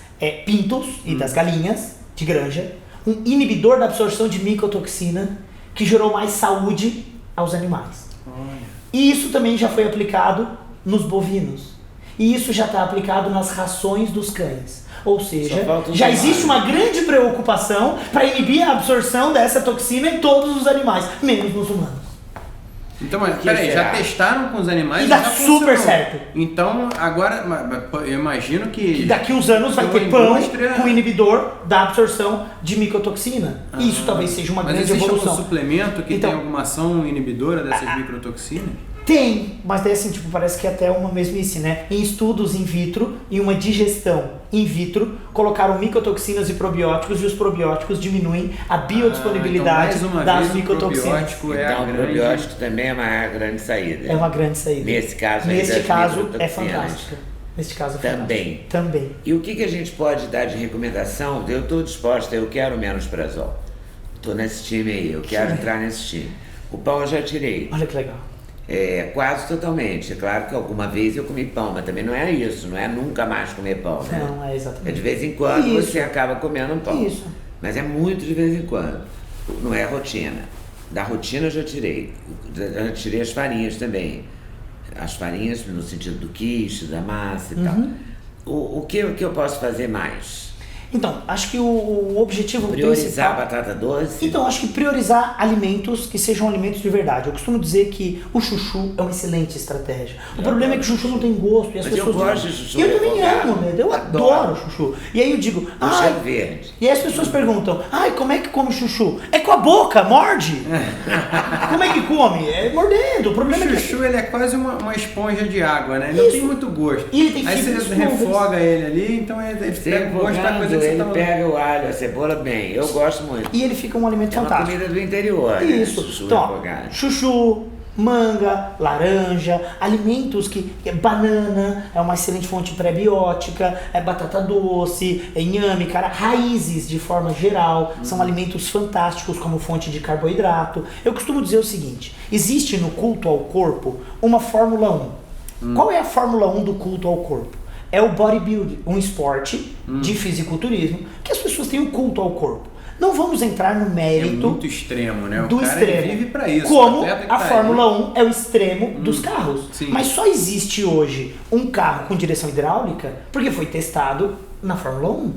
pintos e das galinhas de granja um inibidor da absorção de micotoxina que gerou mais saúde aos animais. Olha. E isso também já foi aplicado nos bovinos. E isso já está aplicado nas rações dos cães. Ou seja, Só falta os já animais. existe uma grande preocupação para inibir a absorção dessa toxina em todos os animais, menos nos humanos. Então, mas que peraí, já será? testaram com os animais E dá já super funcionou. certo. Então, agora, eu imagino que... E daqui uns anos vai Uma ter pão indústria- com inibidor da absorção de micotoxina. E isso talvez seja uma Mas grande existe evolução. algum suplemento que Então- tem alguma ação inibidora dessas microtoxinas? Tem, mas daí assim, tipo, parece que é até uma mesmice, né? Em estudos in vitro, em uma digestão in vitro, colocaram micotoxinas e probióticos e os probióticos diminuem a biodisponibilidade então, mais uma das vez, o micotoxinas. probiótico é a Então o grande... probiótico também é uma grande saída. É uma grande saída. Nesse caso aí Neste das caso é microtoxinas. fantástica. Neste caso é Também. fantástica. Também. E o que a gente pode dar de recomendação? Eu estou disposta, eu quero menos prazol. Estou nesse time aí, eu quero entrar nesse time. O pão eu já tirei. Olha que legal. Quase totalmente. É claro que alguma vez eu comi pão, mas também não é isso, não é nunca mais comer pão, né? Não, é exatamente. De vez em quando Isso. você acaba comendo pão. Isso. Mas é muito de vez em quando. Não é rotina. Da rotina eu já tirei. Já tirei as farinhas também. As farinhas no sentido do quiche, da massa e tal. O que eu posso fazer mais? Então, acho que o objetivo Priorizar a principal... batata doce? Então, acho que priorizar alimentos que sejam alimentos de verdade. Eu costumo dizer que o chuchu é uma excelente estratégia. O problema é que o chuchu não tem gosto. E as Mas pessoas eu gosto de chuchu. E eu também refogado. amo, né? Eu adoro chuchu. E aí eu digo, Cheiro verde. e aí as pessoas perguntam, como é que come chuchu? É com a boca, morde! Como é que come? É mordendo. O problema O é que... chuchu ele é quase uma esponja de água, né? Ele não Isso. tem muito gosto. E ele tem Aí fibras você solúveis. refoga ele ali, então ele pega o gosto da coisa que você ele tá pega o alho, a cebola bem. Eu gosto muito. E ele fica um alimento É uma fantástico. comida do interior, né? Isso. Chuchu Então, ó, refogado. chuchu, manga, laranja, alimentos banana é uma excelente fonte pré-biótica, batata doce, inhame, cara, raízes de forma geral, são alimentos fantásticos como fonte de carboidrato. Eu costumo dizer o seguinte, existe no culto ao corpo uma Fórmula 1. Qual é a Fórmula 1 do culto ao corpo? É o bodybuilding, um esporte de fisiculturismo que as pessoas têm um culto ao corpo. Não vamos entrar no É mérito muito extremo, né? do o cara extremo. ele vive pra isso. Como o atleta que a tá Fórmula ali. 1 é o extremo dos carros. Sim. Mas só existe hoje um carro com direção hidráulica porque foi testado na Fórmula 1.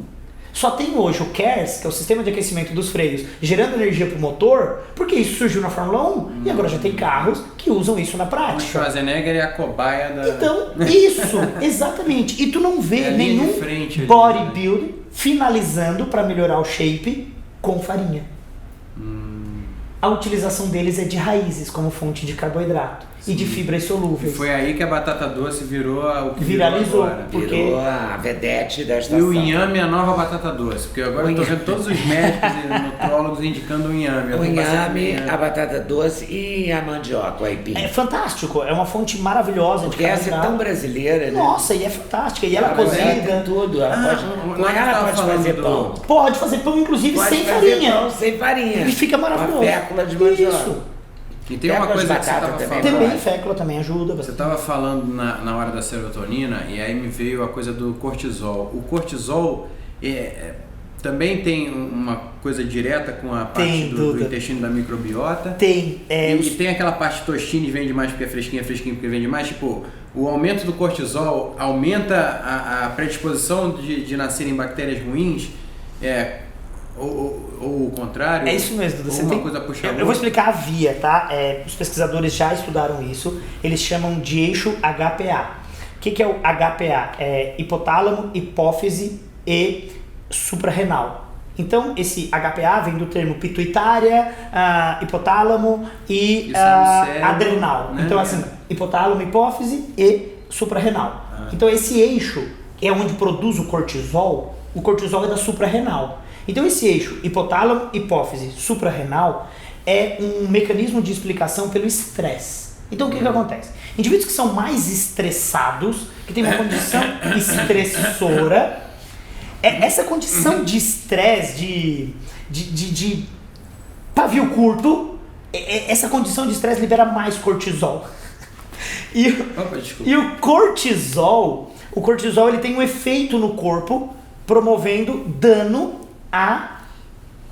Só tem hoje o KERS, que é o sistema de aquecimento dos freios, gerando energia para o motor, porque isso surgiu na Fórmula 1 e agora já tem carros que usam isso na O prática. Schwarzenegger é a cobaia da... Então, isso, exatamente. E tu não vê É a linha nenhum de frente ali, bodybuilding finalizando para melhorar o shape com farinha. A utilização deles é de raízes como fonte de carboidrato e de fibras solúveis. Foi aí que a batata doce virou o que Viralizou. virou agora. Porque- Virou a vedete da E estação. o inhame é a nova batata doce, porque agora eu tô vendo todos os médicos e nutrólogos indicando o inhame. Eu O tô passando inhame, a batata doce e a mandioca, o aipim. É fantástico, é uma fonte maravilhosa Porque de essa é carboidrato. tão brasileira, né? Nossa, e é fantástica. E ela Ela tem cozida. tudo. Ela pode, com lá ela tava pode falando fazer do- pão. Pode fazer pão, inclusive, Pode sem fazer farinha. pão sem farinha. E fica maravilhoso. Uma fécula de mandioca. Isso. E tem uma Fécula de coisa que você batata tava também, falando. Também fécula também ajuda. Você estava falando na hora da serotonina e aí me veio a coisa do cortisol. O cortisol também tem uma coisa direta com a parte Tem, do Duda. intestino da microbiota. Tem. E tem aquela parte tostines vende mais porque é fresquinha porque vende mais. Tipo, o aumento do cortisol aumenta a predisposição de nascerem bactérias ruins, ou o contrário. É isso mesmo, Duda. Ou Você uma tem... coisa puxa a Eu outra. vou explicar a via, tá? Os pesquisadores já estudaram isso. Eles chamam de eixo HPA. O que é o HPA? É hipotálamo, hipófise e suprarrenal. Então, esse HPA vem do termo pituitária, hipotálamo e Isso é no cérebro, adrenal. né? Então, assim, hipotálamo, hipófise e suprarrenal. Então, esse eixo é onde produz o cortisol. O cortisol é da suprarrenal. Então, esse eixo hipotálamo, hipófise, suprarrenal é um mecanismo de explicação pelo estresse. Então, o que acontece? Indivíduos que são mais estressados, que têm uma condição estressora, essa condição de estresse, de pavio curto, essa condição de estresse libera mais cortisol. Opa, desculpa. E o cortisol ele tem um efeito no corpo, promovendo dano à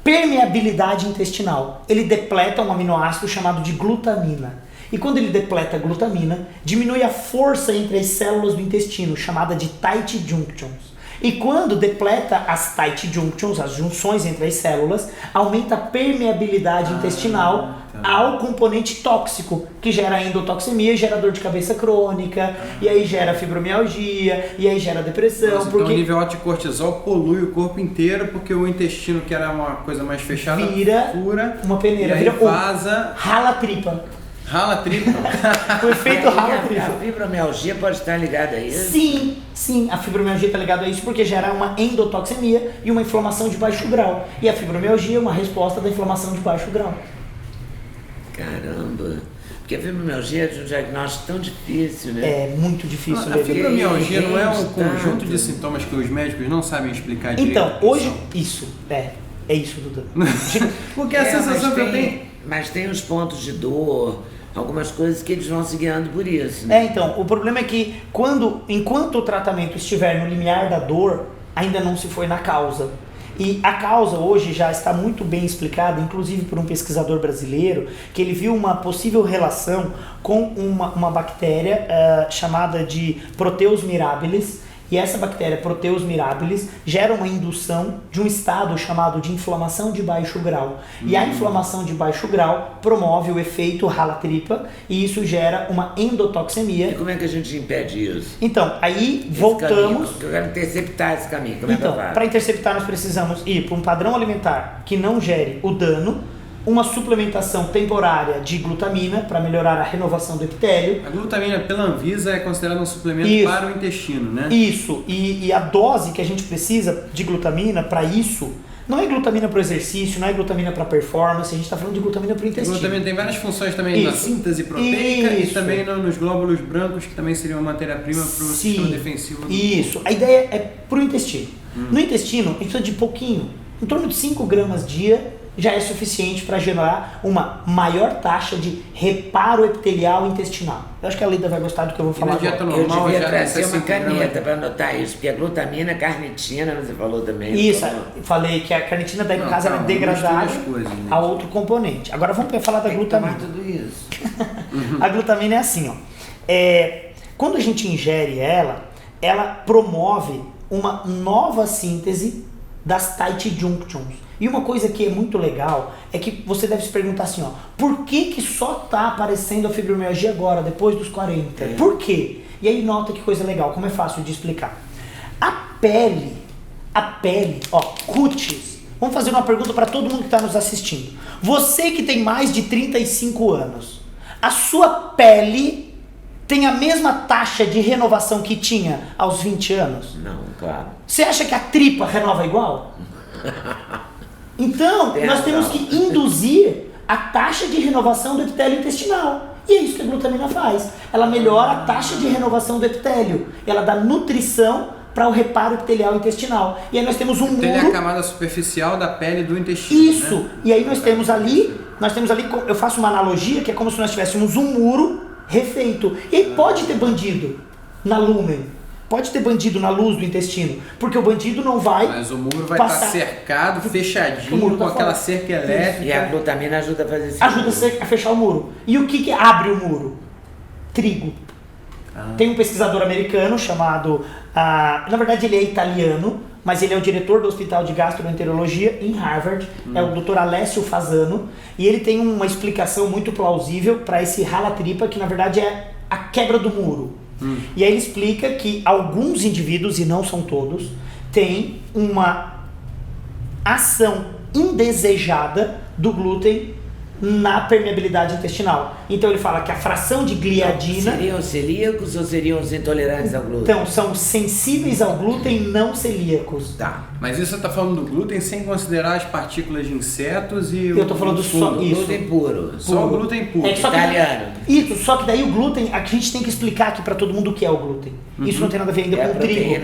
permeabilidade intestinal. Ele depleta um aminoácido chamado de glutamina. E quando ele depleta a glutamina, diminui a força entre as células do intestino, chamada de tight junctions. E quando depleta as tight junctions, as junções entre as células, aumenta a permeabilidade intestinal ao componente tóxico, que gera endotoxemia e gera dor de cabeça crônica, e aí gera fibromialgia, e aí gera depressão. Nossa, então o nível alto de cortisol polui o corpo inteiro, porque o intestino, que era uma coisa mais fechada, Vira fura, uma peneira, e aí vira vaza, rala a tripa. rala a tripa. O efeito rala a A tripa. fibromialgia pode estar ligada a isso? Sim, a fibromialgia está ligada a isso porque gera uma endotoxemia e uma inflamação de baixo grau. E a fibromialgia é uma resposta da inflamação de baixo grau. Caramba! Porque a fibromialgia é um diagnóstico tão difícil, né? É muito difícil, A Levi. fibromialgia não é um Tanto. conjunto de sintomas que os médicos não sabem explicar direito. Então, hoje, é isso, Duda. Porque a sensação mas que eu tenho... Mas tem os pontos de dor, algumas coisas que eles vão se guiando por isso. Né? Então, o problema é que enquanto o tratamento estiver no limiar da dor, ainda não se foi na causa. E a causa hoje já está muito bem explicada, inclusive por um pesquisador brasileiro, que ele viu uma possível relação com uma bactéria chamada de Proteus mirabilis. E essa bactéria Proteus mirabilis gera uma indução de um estado chamado de inflamação de baixo grau. E a inflamação de baixo grau promove o efeito rala-tripa e isso gera uma endotoxemia. E como é que a gente impede isso? Então, aí voltamos... Eu quero interceptar esse caminho. Como é que eu faço? Para interceptar nós precisamos ir para um padrão alimentar que não gere o dano, uma suplementação temporária de glutamina para melhorar a renovação do epitélio. A glutamina pela Anvisa é considerada um suplemento para o intestino, né? Isso, e a dose que a gente precisa de glutamina para isso, não é glutamina para o exercício, não é glutamina para performance, a gente está falando de glutamina para o intestino. A glutamina tem várias funções também na síntese proteica e também nos glóbulos brancos, que também seriam uma matéria-prima para o sistema defensivo. Isso, a ideia é para o intestino. No intestino, a gente precisa de pouquinho, em torno de 5 gramas dia, já é suficiente para gerar uma maior taxa de reparo epitelial intestinal. Eu acho que a Lida vai gostar do que eu vou falar agora. Eu devia trazer uma caneta para anotar isso, porque a glutamina, a carnitina, você falou também. Isso, falei que a carnitina daí no caso ela é degradada a outro componente. Agora vamos falar da glutamina. Tudo isso. A glutamina é assim, ó. Quando a gente ingere ela promove uma nova síntese das tight junctions. E uma coisa que é muito legal é que você deve se perguntar assim, ó, por que só está aparecendo a fibromialgia agora, depois dos 40? Por quê? E aí nota que coisa legal, como é fácil de explicar. A pele, ó, cutis. Vamos fazer uma pergunta para todo mundo que está nos assistindo. Você que tem mais de 35 anos, a sua pele tem a mesma taxa de renovação que tinha aos 20 anos? Não, claro. Você acha que a tripa renova igual? Então, nós temos que induzir a taxa de renovação do epitélio intestinal. E é isso que a glutamina faz. Ela melhora a taxa de renovação do epitélio. Ela dá nutrição para o reparo epitelial intestinal. E aí nós temos um muro... é a camada superficial da pele do intestino. Isso. Né? E aí nós temos ali, eu faço uma analogia que é como se nós tivéssemos um muro refeito. E aí pode ter bandido na lúmen. Pode ter bandido na luz do intestino, porque o bandido não vai. Mas o muro vai estar cercado, fechadinho, com aquela cerca elétrica. E a glutamina ajuda a fazer isso. Ajuda a fechar o muro. E o que abre o muro? Trigo. Tem um pesquisador americano chamado. Na verdade, ele é italiano, mas ele é o diretor do Hospital de Gastroenterologia em Harvard. É o Dr. Alessio Fasano. E ele tem uma explicação muito plausível para esse rala-tripa, que na verdade é a quebra do muro. E aí ele explica que alguns indivíduos, e não são todos, têm uma ação indesejada do glúten na permeabilidade intestinal. Então ele fala que a fração de gliadina... Seriam celíacos ou seriam os intolerantes ao glúten? Então, são sensíveis ao glúten não celíacos. Tá. Mas isso você está falando do glúten sem considerar as partículas de insetos e eu estou falando só isso. Glúten puro. Só o glúten puro. Italiano. Isso, só que daí o glúten, a gente tem que explicar aqui para todo mundo o que é o glúten. Isso não tem nada a ver ainda com o trigo.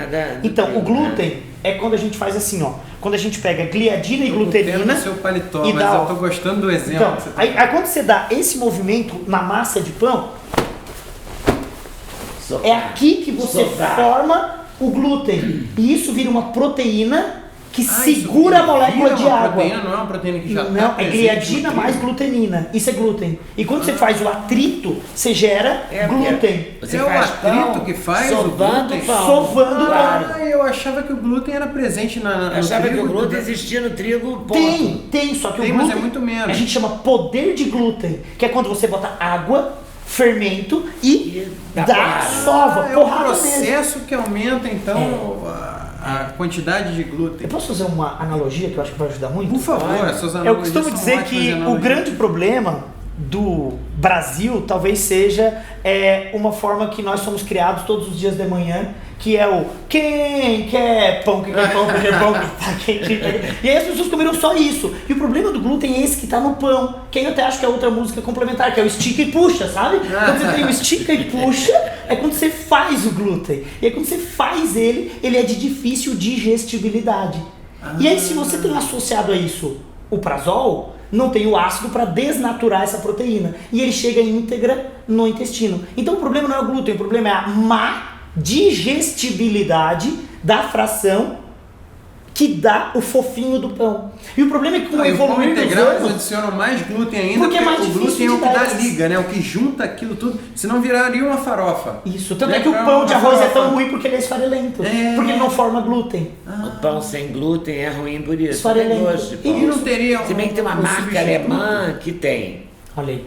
Então, o glúten é quando a gente faz assim, ó. Quando a gente pega gliadina e glutenina... seu paletó, mas eu tô gostando do exemplo. Então, aí quando você dá esse movimento na massa de pão, é aqui que você forma o glúten. E isso vira uma proteína que segura a molécula de água. Proteína, não é uma proteína que já não, é gliadina mais glutenina. Isso é glúten. E quando você faz o atrito, você gera glúten. Você faz o atrito que faz sovando o glúten? Sovando pão. Eu achava que o glúten era presente no trigo. Eu achava que o glúten existia no trigo, ponto. Tem, só que o glúten... mas é muito menos. A gente chama poder de glúten, que é quando você bota água, fermento e sova. É o processo que aumenta, então... A quantidade de glúten. Eu posso fazer uma analogia que eu acho que vai ajudar muito? Por favor, essas analogias. Eu costumo dizer que o grande problema do Brasil talvez seja uma forma que nós somos criados todos os dias de manhã, que é o quem quer pão, quem quer pão, quem quer pão, quem quer... E aí as pessoas comeram só isso. E o problema do glúten é esse que tá no pão, que aí eu até acho que é outra música complementar, que é o estica e puxa, sabe? Quando você tem o estica e puxa, é quando você faz o glúten. E aí quando você faz ele é de difícil digestibilidade. E aí se você tem associado a isso o prazol, não tem o ácido para desnaturar essa proteína. E ele chega íntegra no intestino. Então o problema não é o glúten, o problema é a má digestibilidade da fração que dá o fofinho do pão. E o problema é que com o evoluir pão dos integral eles anos... adicionam mais glúten ainda, Porque é mais o difícil glúten é o de que dá dar esses- liga, né? O que junta aquilo tudo, senão viraria uma farofa. Isso, tanto Né? é que o Pra pão de uma arroz é farofa. tão ruim porque ele é esfarelento. É. Porque ele não forma glúten. O pão sem glúten é ruim por isso. Esfarelento. Tem gosto de pão. E não teria Se bem que tem uma marca substituto? alemã que tem Olha aí.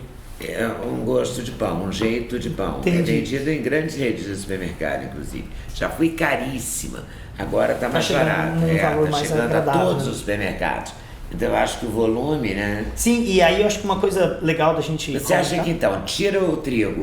um gosto de pão, um jeito de pão. Entendi. É vendido em grandes redes de supermercado, inclusive. Já foi caríssima. Agora está mais chegando barato. num valor Tá mais chegando a agradável, todos né? os supermercados. Então eu acho que o volume, né? Sim, e aí eu acho que uma coisa legal da gente... Você acha comentar- que então, tira o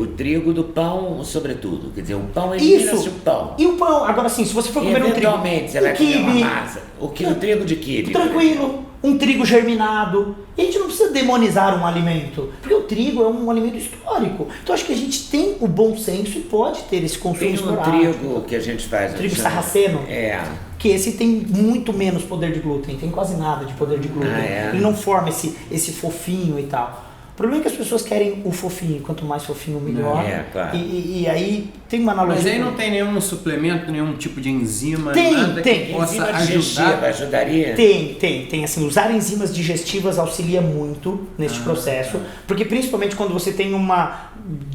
trigo do pão, sobretudo. Quer dizer, o pão elimina-se o pão. E o pão, agora sim, se você for comer um trigo, Eventualmente, você vai comer uma quibe, massa. O trigo de quibe. tranquilo, um trigo germinado. E a gente não precisa demonizar um alimento, porque o trigo é um alimento histórico. Então acho que a gente tem o bom senso e pode ter esse consumo Tem um esporádico. trigo que a gente faz. Trigo chama- sarraceno? É. Que esse tem muito menos poder de glúten, tem quase nada de poder de glúten. Ah, é? Ele não forma esse fofinho e tal. O problema é que as pessoas querem o fofinho, quanto mais fofinho melhor. É, claro. E aí tem uma analogia. Mas aí não tem nenhum suplemento, nenhum tipo de enzima, Tem, nada tem. que possa Enzima digestiva ajudar. ajudaria? Tem assim, usar enzimas digestivas auxilia muito neste processo, porque principalmente quando você tem uma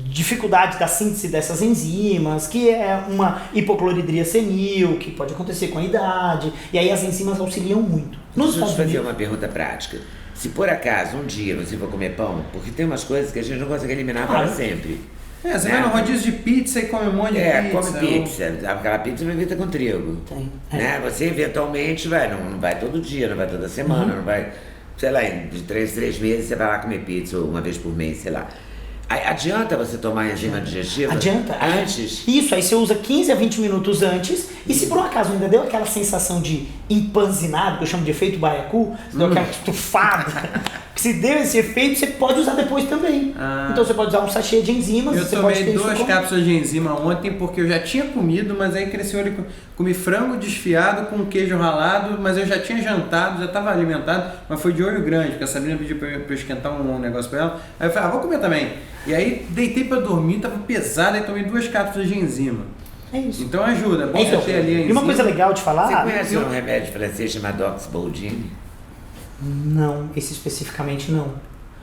dificuldade da síntese dessas enzimas, que é uma hipocloridria senil, que pode acontecer com a idade, e aí as enzimas auxiliam muito. Nos Deixa eu te Estados fazer Unidos, uma pergunta prática. Se por acaso um dia você for comer pão, porque tem umas coisas que a gente não consegue eliminar para Ah, sempre. É, você Né? vai no rodízio de pizza e come um monte de É, pizza. come pizza. Aquela pizza vai feita com trigo. Tem, Né? Você eventualmente vai, não vai todo dia, não vai toda semana, não vai, sei lá, de 3 meses você vai lá comer pizza ou uma vez por mês, sei lá. Aí, adianta você tomar enzima digestiva? Adianta. Antes? Isso, aí você usa 15 a 20 minutos antes, e se por um acaso ainda deu aquela sensação de empanzinado, que eu chamo de efeito baiacu, você deu aquela estufada, que se deu esse efeito, você pode usar depois também. Ah. Então você pode usar um sachê de enzimas, Eu você pode tomei ter isso 2 como... cápsulas de enzima ontem porque eu já tinha comido, mas aí cresceu ali, comi frango desfiado com queijo ralado, mas eu já tinha jantado, já estava alimentado, mas foi de olho grande, porque a Sabrina pediu pra eu esquentar um negócio pra ela. Aí eu falei, vou comer também. E aí deitei pra dormir, tava pesado, aí tomei 2 cápsulas de enzima. É isso. Então ajuda, é bom Então, você ter ali a enzima. e uma coisa legal de falar... Você conhece um remédio francês chamado Oxboldine? Não, esse especificamente não.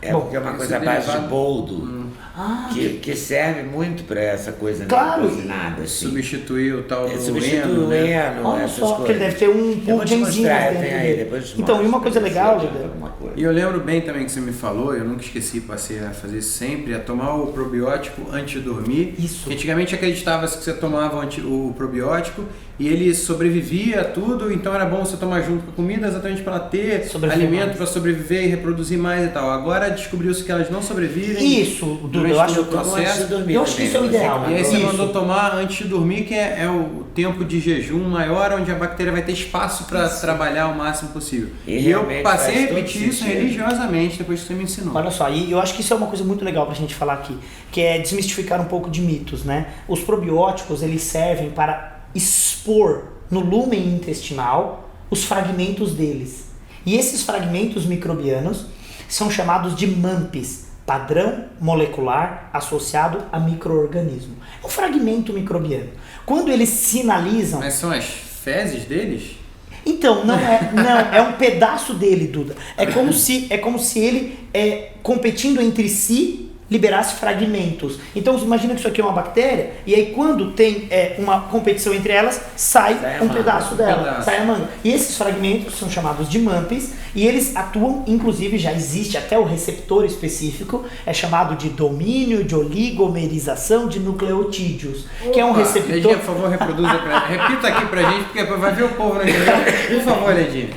É Bom, porque é uma esse coisa à base de derivado- boldo, Ah, que serve muito para essa coisa Claro. meio cozinada, assim. Substituir o tal do Substitui heno, o né? heno, olha essas só, coisas. porque ele deve ter um Eu pouco vou de te enzimas mostrar, dentro tem aí, dele. depois eu te Então, e mostro, uma coisa pra ver se legal, adianta Lida, alguma coisa. E eu lembro bem também que você me falou, eu nunca esqueci, passei a fazer isso sempre, a tomar o probiótico antes de dormir. Isso. Antigamente acreditava-se que você tomava o probiótico e ele sobrevivia a tudo, então era bom você tomar junto com a comida exatamente para ela ter Sobreviver alimento mais. para sobreviver e reproduzir mais e tal. Agora descobriu-se que elas não sobrevivem. Isso, Duda, durante eu acho todo o que Então, antes de dormir Eu acho que também, isso é o você ideal. que E aí você Isso. mandou tomar antes de dormir, que é o tempo de jejum maior, onde a bactéria vai ter espaço para trabalhar o máximo possível. E E eu realmente passei a faz todo repetir isso sentido. religiosamente depois que você me ensinou. Olha só, e eu acho que isso é uma coisa muito legal pra gente falar aqui, que é desmistificar um pouco de mitos, né? Os probióticos, eles servem para expor no lúmen intestinal os fragmentos deles. E esses fragmentos microbianos são chamados de MAMPs, padrão molecular associado a micro-organismo. É um fragmento microbiano. Quando eles sinalizam... Mas são as fezes deles? Então, não, é um pedaço dele, Duda. É como se ele, competindo entre si, liberasse fragmentos. Então, você imagina que isso aqui é uma bactéria, e aí quando tem uma competição entre elas, sai Sai a um manga, pedaço dela, pedaço. sai a manga. E esses fragmentos são chamados de MAMPs, e eles atuam, inclusive já existe até o receptor específico, é chamado de domínio de oligomerização de nucleotídeos, que é um Opa, receptor... Ledinha, por favor, reproduza repita aqui pra gente, porque vai ver o povo no entender. Por favor, Ledinha.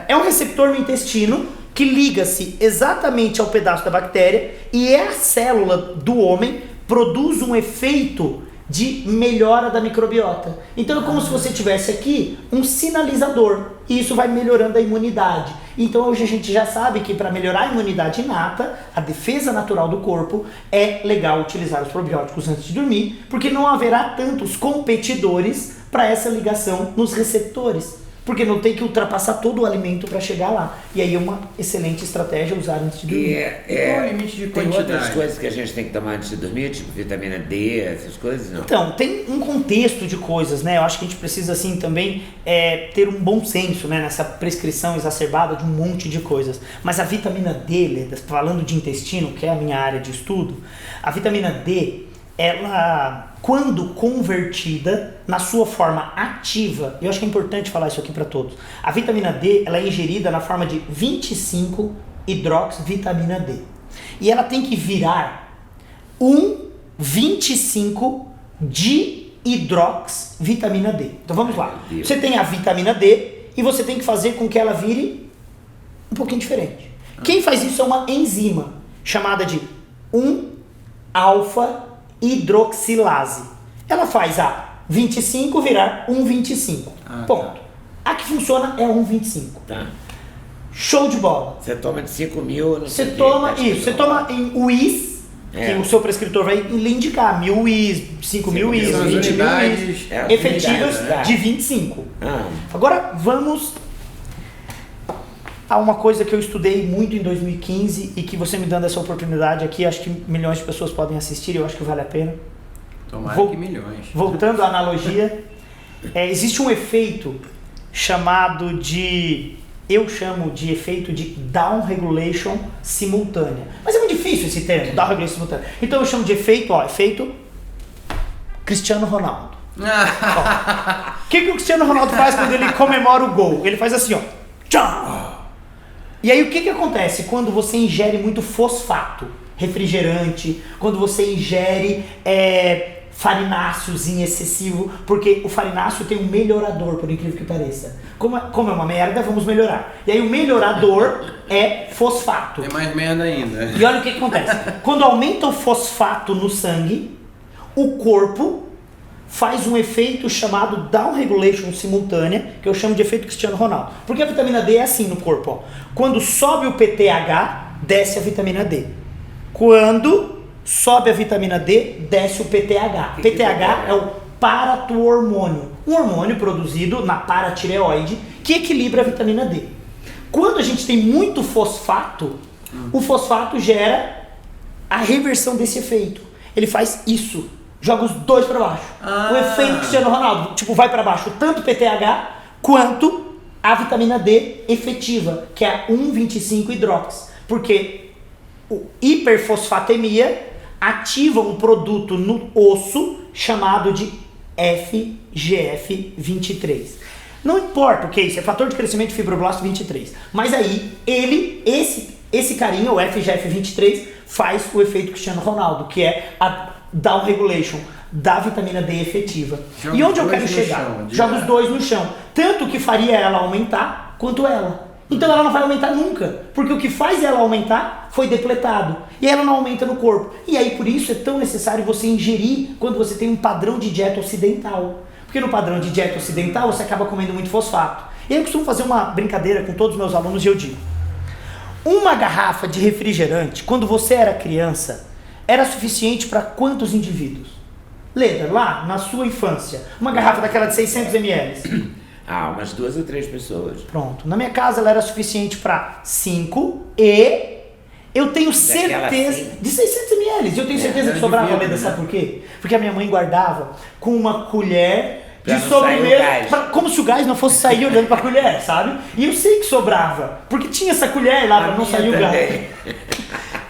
É um receptor no intestino que liga-se exatamente ao pedaço da bactéria e a célula do homem produz um efeito de melhora da microbiota. Então é como se você tivesse aqui um sinalizador e isso vai melhorando a imunidade. Então hoje a gente já sabe que para melhorar a imunidade inata, a defesa natural do corpo, é legal utilizar os probióticos antes de dormir, porque não haverá tantos competidores para essa ligação nos receptores. Porque não tem que ultrapassar todo o alimento para chegar lá. E aí é uma excelente estratégia usar antes de dormir. Qual o limite de tem quantidade? outras coisas que a gente tem que tomar antes de dormir, tipo vitamina D, essas coisas, não? Então, tem um contexto de coisas, né? Eu acho que a gente precisa, assim, também ter um bom senso, né? Nessa prescrição exacerbada de um monte de coisas. Mas a vitamina D, Leda, falando de intestino, que é a minha área de estudo, a vitamina D, ela, quando convertida na sua forma ativa, eu acho que é importante falar isso aqui para todos, a vitamina D, ela é ingerida na forma de 25-hidroxivitamina D. E ela tem que virar 25 de hidroxivitamina D. Então vamos lá. Você tem a vitamina D e você tem que fazer com que ela vire um pouquinho diferente. Quem faz isso é uma enzima chamada de 1-alfa-hidroxilase. Ela faz a 25 virar 1,25. Ponto. Tá. A que funciona é 1,25. Tá. Show de bola. Você toma de 5 mil, não sei Você o quê, toma tá isso, você escrito lá. toma em UIs, que o seu prescritor vai lhe indicar 1.000 UIs, 5.000 UIs, São as 20.000 unidades, UIs, as efetivas unidades, né? de 25. Ah, Agora vamos a uma coisa que eu estudei muito em 2015 e que você me dando essa oportunidade aqui, acho que milhões de pessoas podem assistir, eu acho que vale a pena. Tomara que milhões. Voltando à analogia, existe um efeito chamado de... Eu chamo de efeito de down regulation simultânea. Mas é muito difícil esse termo, down regulation simultânea. Então eu chamo de efeito, efeito Cristiano Ronaldo. O que o Cristiano Ronaldo faz quando ele comemora o gol? Ele faz assim, ó. Tchau! E aí o que acontece quando você ingere muito fosfato, refrigerante, quando você ingere farináceos em excessivo, porque o farináceo tem um melhorador, por incrível que pareça. Como é uma merda, vamos melhorar. E aí o melhorador é fosfato. É mais merda ainda. E olha o que acontece. Quando aumenta o fosfato no sangue, o corpo faz um efeito chamado down regulation simultânea, que eu chamo de efeito Cristiano Ronaldo. Porque a vitamina D é assim no corpo, ó. Quando sobe o PTH, desce a vitamina D. Quando sobe a vitamina D, desce o PTH. PTH é o paratohormônio, um hormônio produzido na paratireoide que equilibra a vitamina D. Quando a gente tem muito fosfato, o fosfato gera a reversão desse efeito. Ele faz isso, joga os dois para baixo. O efeito Cristiano Ronaldo, tipo, vai para baixo tanto o PTH quanto a vitamina D efetiva, que é a 1,25-hidrox. Porque o hiperfosfatemia ativa um produto no osso chamado de FGF23. Não importa o que é isso, é fator de crescimento de fibroblasto 23. Mas aí, esse carinha, o FGF23, faz o efeito Cristiano Ronaldo, que é a down regulation da vitamina D efetiva. Joga e onde eu os quero dois no chegar? chão, Joga os dois no chão. Tanto que faria ela aumentar, quanto ela. Então ela não vai aumentar nunca, porque o que faz ela aumentar foi depletado. E ela não aumenta no corpo. E aí por isso é tão necessário você ingerir quando você tem um padrão de dieta ocidental. Porque no padrão de dieta ocidental você acaba comendo muito fosfato. E aí eu costumo fazer uma brincadeira com todos os meus alunos e eu digo: uma garrafa de refrigerante, quando você era criança, era suficiente para quantos indivíduos? Leda, lá na sua infância, uma garrafa daquela de 600 ml. umas 2 ou 3 pessoas. Pronto. Na minha casa ela era suficiente para 5 e eu tenho certeza de 600 ml. Eu tenho certeza que sobrava, vidro, Leda, né? sabe por quê? Porque a minha mãe guardava com uma colher Pra de não sair o sobremesa, gás. como se o gás não fosse sair olhando pra colher, sabe? E eu sei que sobrava, porque tinha essa colher lá pra não sair o gás.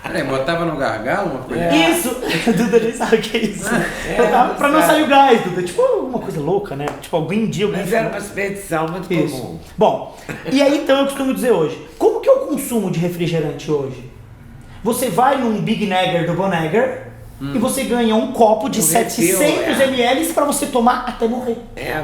Peraí, botava no gargalo uma colher? Isso! Duda nem sabe o que é isso. Botava pra não sair o gás, Duda. Tipo uma coisa louca, né? Tipo, alguém dia alguém Mas era uma expedição muito Isso. comum. Bom, e aí então eu costumo dizer hoje, como que é o consumo de refrigerante hoje? Você vai num Big Nagger do Bonegger e você ganha um copo de Um 700 refil, ml para você tomar até morrer.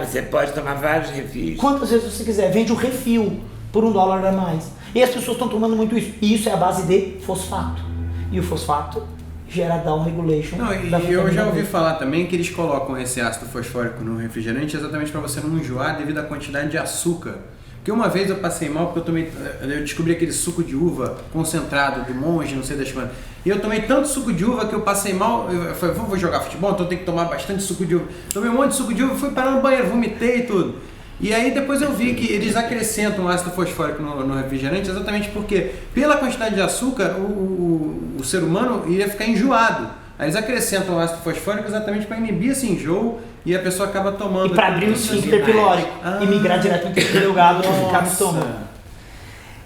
Você pode tomar vários refis. Quantas vezes você quiser, vende um refil por $1 a mais. E as pessoas estão tomando muito isso. E isso é a base de fosfato. E o fosfato gera down regulation. Não, e eu já ouvi falar também que eles colocam esse ácido fosfórico no refrigerante exatamente para você não enjoar devido à quantidade de açúcar. Porque uma vez eu passei mal porque eu descobri aquele suco de uva concentrado do monge, não sei das quantas. E eu tomei tanto suco de uva que eu passei mal. Eu falei, vou jogar futebol, então eu tenho que tomar bastante suco de uva. Tomei um monte de suco de uva, fui parar no banheiro, vomitei e tudo. E aí depois eu vi que eles acrescentam ácido fosfórico no refrigerante exatamente porque, pela quantidade de açúcar, o ser humano ia ficar enjoado. Aí eles acrescentam ácido fosfórico exatamente para inibir esse enjoo e a pessoa acaba tomando... E para abrir o esfíncter pilórico e migrar direto no intestino delgado e ficar no estômago.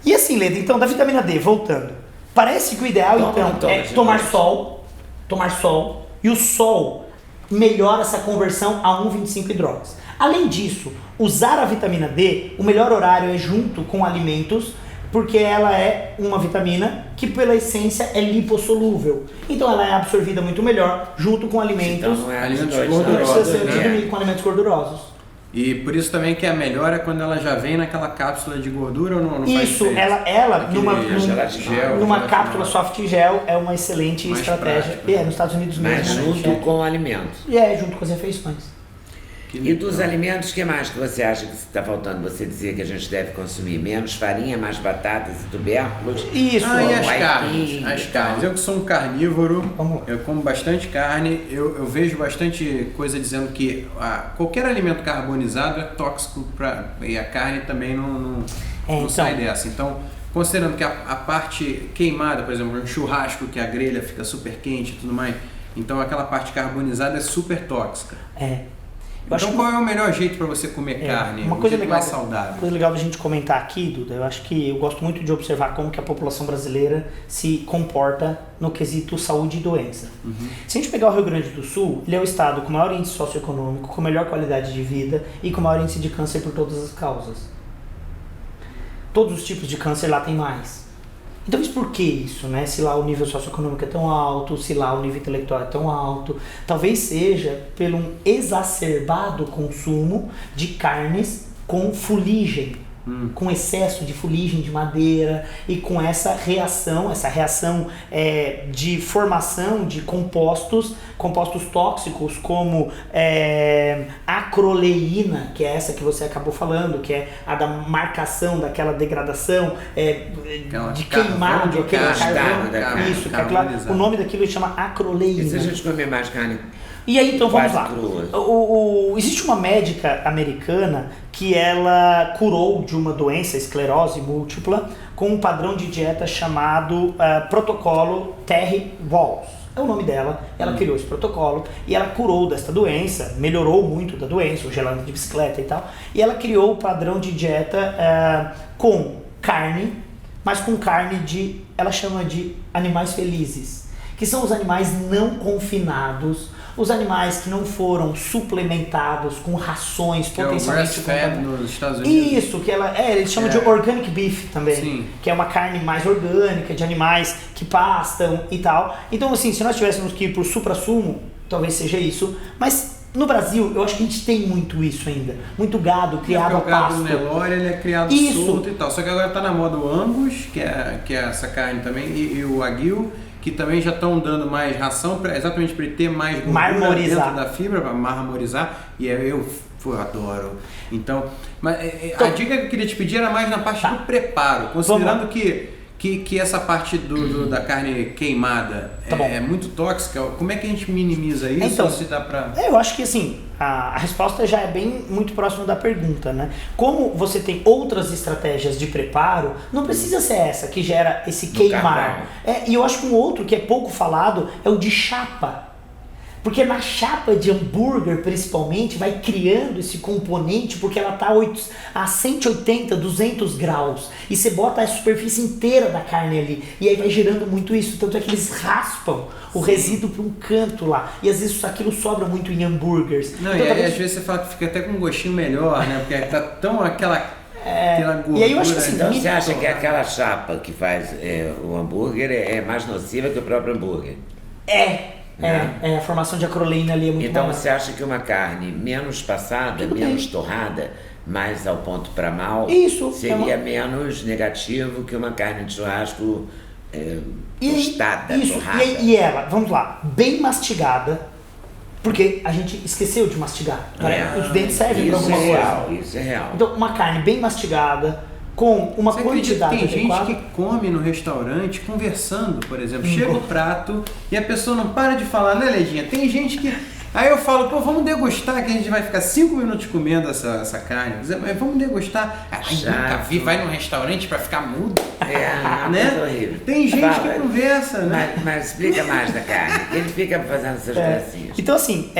E assim, Leda, então, da vitamina D, voltando. Parece que o ideal, é tomar sol, e o sol melhora essa conversão a 1,25-hidrox. Além disso, usar a vitamina D, o melhor horário é junto com alimentos, porque ela é uma vitamina que, pela essência, é lipossolúvel. Então ela é absorvida muito melhor junto com alimentos. Então não é alimentos gordurosos, né? Com alimentos gordurosos. E por isso também que a melhor é quando ela já vem naquela cápsula de gordura ou não isso, faz ela numa gel, cápsula soft gel é uma excelente mais estratégia. prático. Nos Estados Unidos mesmo. Mas junto com o alimento. Junto com as refeições. E dos alimentos, o que mais que você acha que está faltando? Você dizia que a gente deve consumir menos farinha, mais batatas e tubérculos. Isso. E as carnes? As carnes. Eu que sou um carnívoro, eu como bastante carne, eu vejo bastante coisa dizendo que qualquer alimento carbonizado é tóxico e a carne também não sai dessa. Então, considerando que a parte queimada, por exemplo, um churrasco que a grelha fica super quente e tudo mais, então aquela parte carbonizada é super tóxica. Então qual é o melhor jeito para você comer carne? Uma coisa legal, mais saudável. Uma coisa legal da gente comentar aqui, Duda, eu acho que eu gosto muito de observar como que a população brasileira se comporta no quesito saúde e doença. Se a gente pegar o Rio Grande do Sul, ele é o estado com maior índice socioeconômico, com melhor qualidade de vida e com maior índice de câncer por todas as causas. Todos os tipos de câncer lá tem mais. Então, mas por que isso, né? Se lá o nível socioeconômico é tão alto, se lá o nível intelectual é tão alto, talvez seja pelo um exacerbado consumo de carnes com fuligem, com excesso de fuligem de madeira e com essa reação de formação de compostos tóxicos como acroleína, que é essa que você acabou falando, que é a da marcação daquela degradação de queimado, aquele carvão. Isso, o nome daquilo chama acroleína. E se a gente comer mais carne? E aí, então vamos lá. Existe uma médica americana que ela curou de uma doença, esclerose múltipla, com um padrão de dieta chamado Protocolo Terry Walls. É o nome dela, ela criou esse protocolo e ela curou desta doença, melhorou muito da doença, hoje ela anda de bicicleta e tal, e ela criou o padrão de dieta com carne, mas com carne ela chama de animais felizes, que são os animais não confinados, os animais que não foram suplementados com rações potencialmente contaminadas nos Estados Unidos. Isso, que eles chamam de organic beef também. Sim. Que é uma carne mais orgânica, de animais que pastam e tal. Então, assim, se nós tivéssemos que ir por supra-sumo, talvez seja isso. Mas no Brasil, eu acho que a gente tem muito isso ainda. Muito gado criado a pasto. O gado Nelore, ele é criado solto e tal. Só que agora tá na moda o Angus, que é essa carne também, e o Wagyu, que também já estão dando mais ração, exatamente para ele ter mais gordura dentro da fibra, para marmorizar, e eu adoro. Então, mas a dica que eu queria te pedir era mais na parte do preparo, considerando que essa parte da carne queimada é muito tóxica, como é que a gente minimiza isso? Então, se dá pra... eu acho que assim, a resposta já é bem muito próxima da pergunta, né? Como você tem outras estratégias de preparo, não precisa ser essa que gera esse queimar. E eu acho que um outro que é pouco falado é o de chapa. Porque na chapa de hambúrguer, principalmente, vai criando esse componente, porque ela está a 180, 200 graus. E você bota a superfície inteira da carne ali. E aí vai gerando muito isso. Tanto é que eles raspam o resíduo para um canto lá. E às vezes aquilo sobra muito em hambúrgueres. Não, então, e aí às vezes você fala que fica até com um gostinho melhor, né? Porque tá tão aquela gordura. E aí eu acho que assim, então você acha que aquela chapa que faz o hambúrguer é mais nociva que o próprio hambúrguer? A formação de acroleína ali é muito Então maior. você acha que uma carne menos passada, menos torrada, mais ao ponto para mal, seria menos negativo que uma carne de churrasco tostada, torrada? E ela, vamos lá, bem mastigada, porque a gente esqueceu de mastigar. Os dentes servem para alguma coisa. Isso é real. Então, uma carne bem mastigada, com uma quantidade tem adequada. Gente que come no restaurante conversando, por exemplo. Chega o prato e a pessoa não para de falar, né, Ledinha? Tem gente que Aí eu falo, pô, vamos degustar, que a gente vai ficar 5 minutos comendo essa carne. Vamos degustar. Ai, nunca vi, vai num restaurante pra ficar mudo. Né? Horrível. Tem gente que conversa, né? Mas explica mais da carne. Ele fica fazendo essas gracinhas. Então, assim,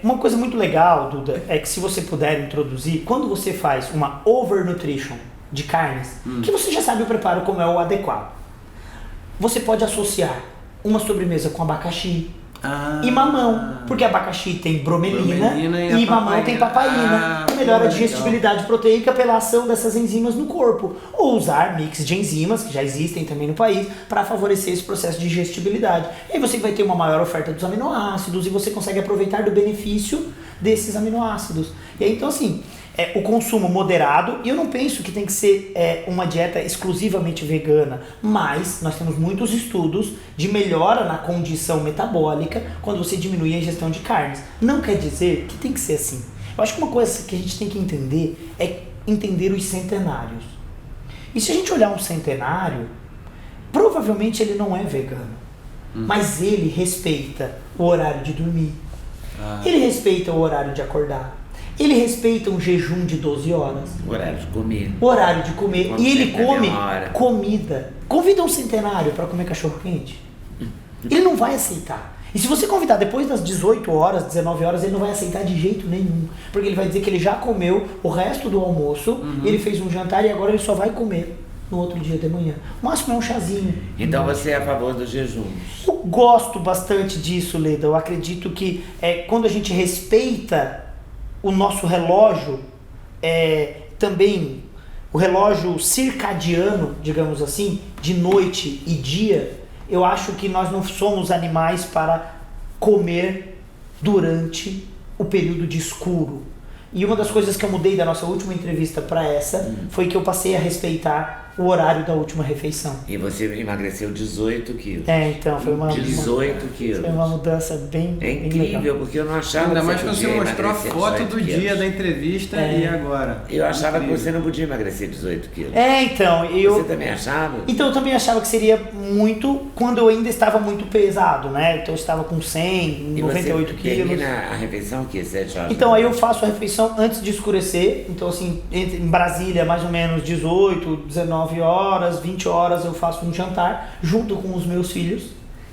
uma coisa muito legal, Duda, é que se você puder introduzir, quando você faz uma overnutrition de carnes, que você já sabe o preparo como é o adequado, você pode associar uma sobremesa com abacaxi e mamão, porque abacaxi tem bromelina e mamão tem papaína, que melhora a digestibilidade proteica pela ação dessas enzimas no corpo. Ou usar mix de enzimas, que já existem também no país, para favorecer esse processo de digestibilidade. E aí você vai ter uma maior oferta dos aminoácidos e você consegue aproveitar do benefício desses aminoácidos. E aí, então, assim, o consumo moderado, e eu não penso que tem que ser uma dieta exclusivamente vegana, mas nós temos muitos estudos de melhora na condição metabólica quando você diminui a ingestão de carnes. Não quer dizer que tem que ser assim. Eu acho que uma coisa que a gente tem que entender é entender os centenários. E se a gente olhar um centenário, provavelmente ele não é vegano, mas ele respeita o horário de dormir, ele respeita o horário de acordar, ele respeita um jejum de 12 horas. O horário de comer. O horário de comer. Come e ele come hora. comida. Convida um centenário para comer cachorro quente. Ele não vai aceitar. E se você convidar depois das 18 horas, 19 horas, ele não vai aceitar de jeito nenhum. Porque ele vai dizer que ele já comeu o resto do almoço, ele fez um jantar e agora ele só vai comer no outro dia de manhã. O máximo é um chazinho. Então você é a favor dos jejuns? Eu gosto bastante disso, Leda. Eu acredito que quando a gente respeita o nosso relógio, também o relógio circadiano, digamos assim, de noite e dia, eu acho que nós não somos animais para comer durante o período de escuro. E uma das coisas que eu mudei da nossa última entrevista para essa foi que eu passei a respeitar o horário da última refeição. E você emagreceu 18 quilos. Então foi uma 18 quilos. Foi uma mudança bem incrível, bem porque eu não achava ainda que mais você quando você podia mostrou a emagrecer foto 18 do dia quilos. da entrevista e agora. Eu achava que você não podia emagrecer 18 quilos. Então, Você também achava? Então eu também achava que seria muito quando eu ainda estava muito pesado, né? Então eu estava com 100, 98 quilos. Termina a refeição o quê? 7 horas? Então aí eu faço a refeição antes de escurecer. Então assim, em Brasília mais ou menos 18, 19 horas, 20 horas eu faço um jantar junto com os meus filhos.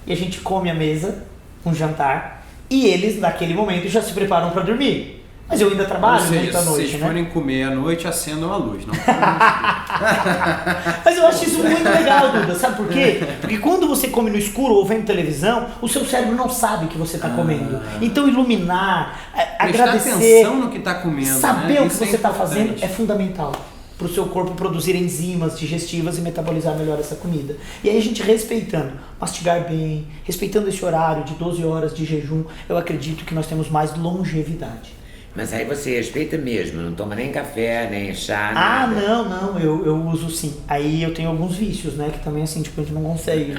E a gente come à mesa, um jantar. E eles, naquele momento, já se preparam para dormir. Mas eu ainda trabalho muito à noite, se vocês forem comer à noite, acendam a luz, não? Mas eu acho isso muito legal, Duda. Sabe por quê? Porque quando você come no escuro ou vendo televisão, o seu cérebro não sabe que você está comendo. Então iluminar, agradecer, atenção no que está comendo, saber né? o que você está fazendo é fundamental para o seu corpo produzir enzimas digestivas e metabolizar melhor essa comida. E aí a gente respeitando, mastigar bem, respeitando esse horário de 12 horas de jejum, eu acredito que nós temos mais longevidade. Mas aí você respeita mesmo, não toma nem café, nem chá, nada. Não, eu uso sim. Aí eu tenho alguns vícios, né, que também assim, tipo, a gente não consegue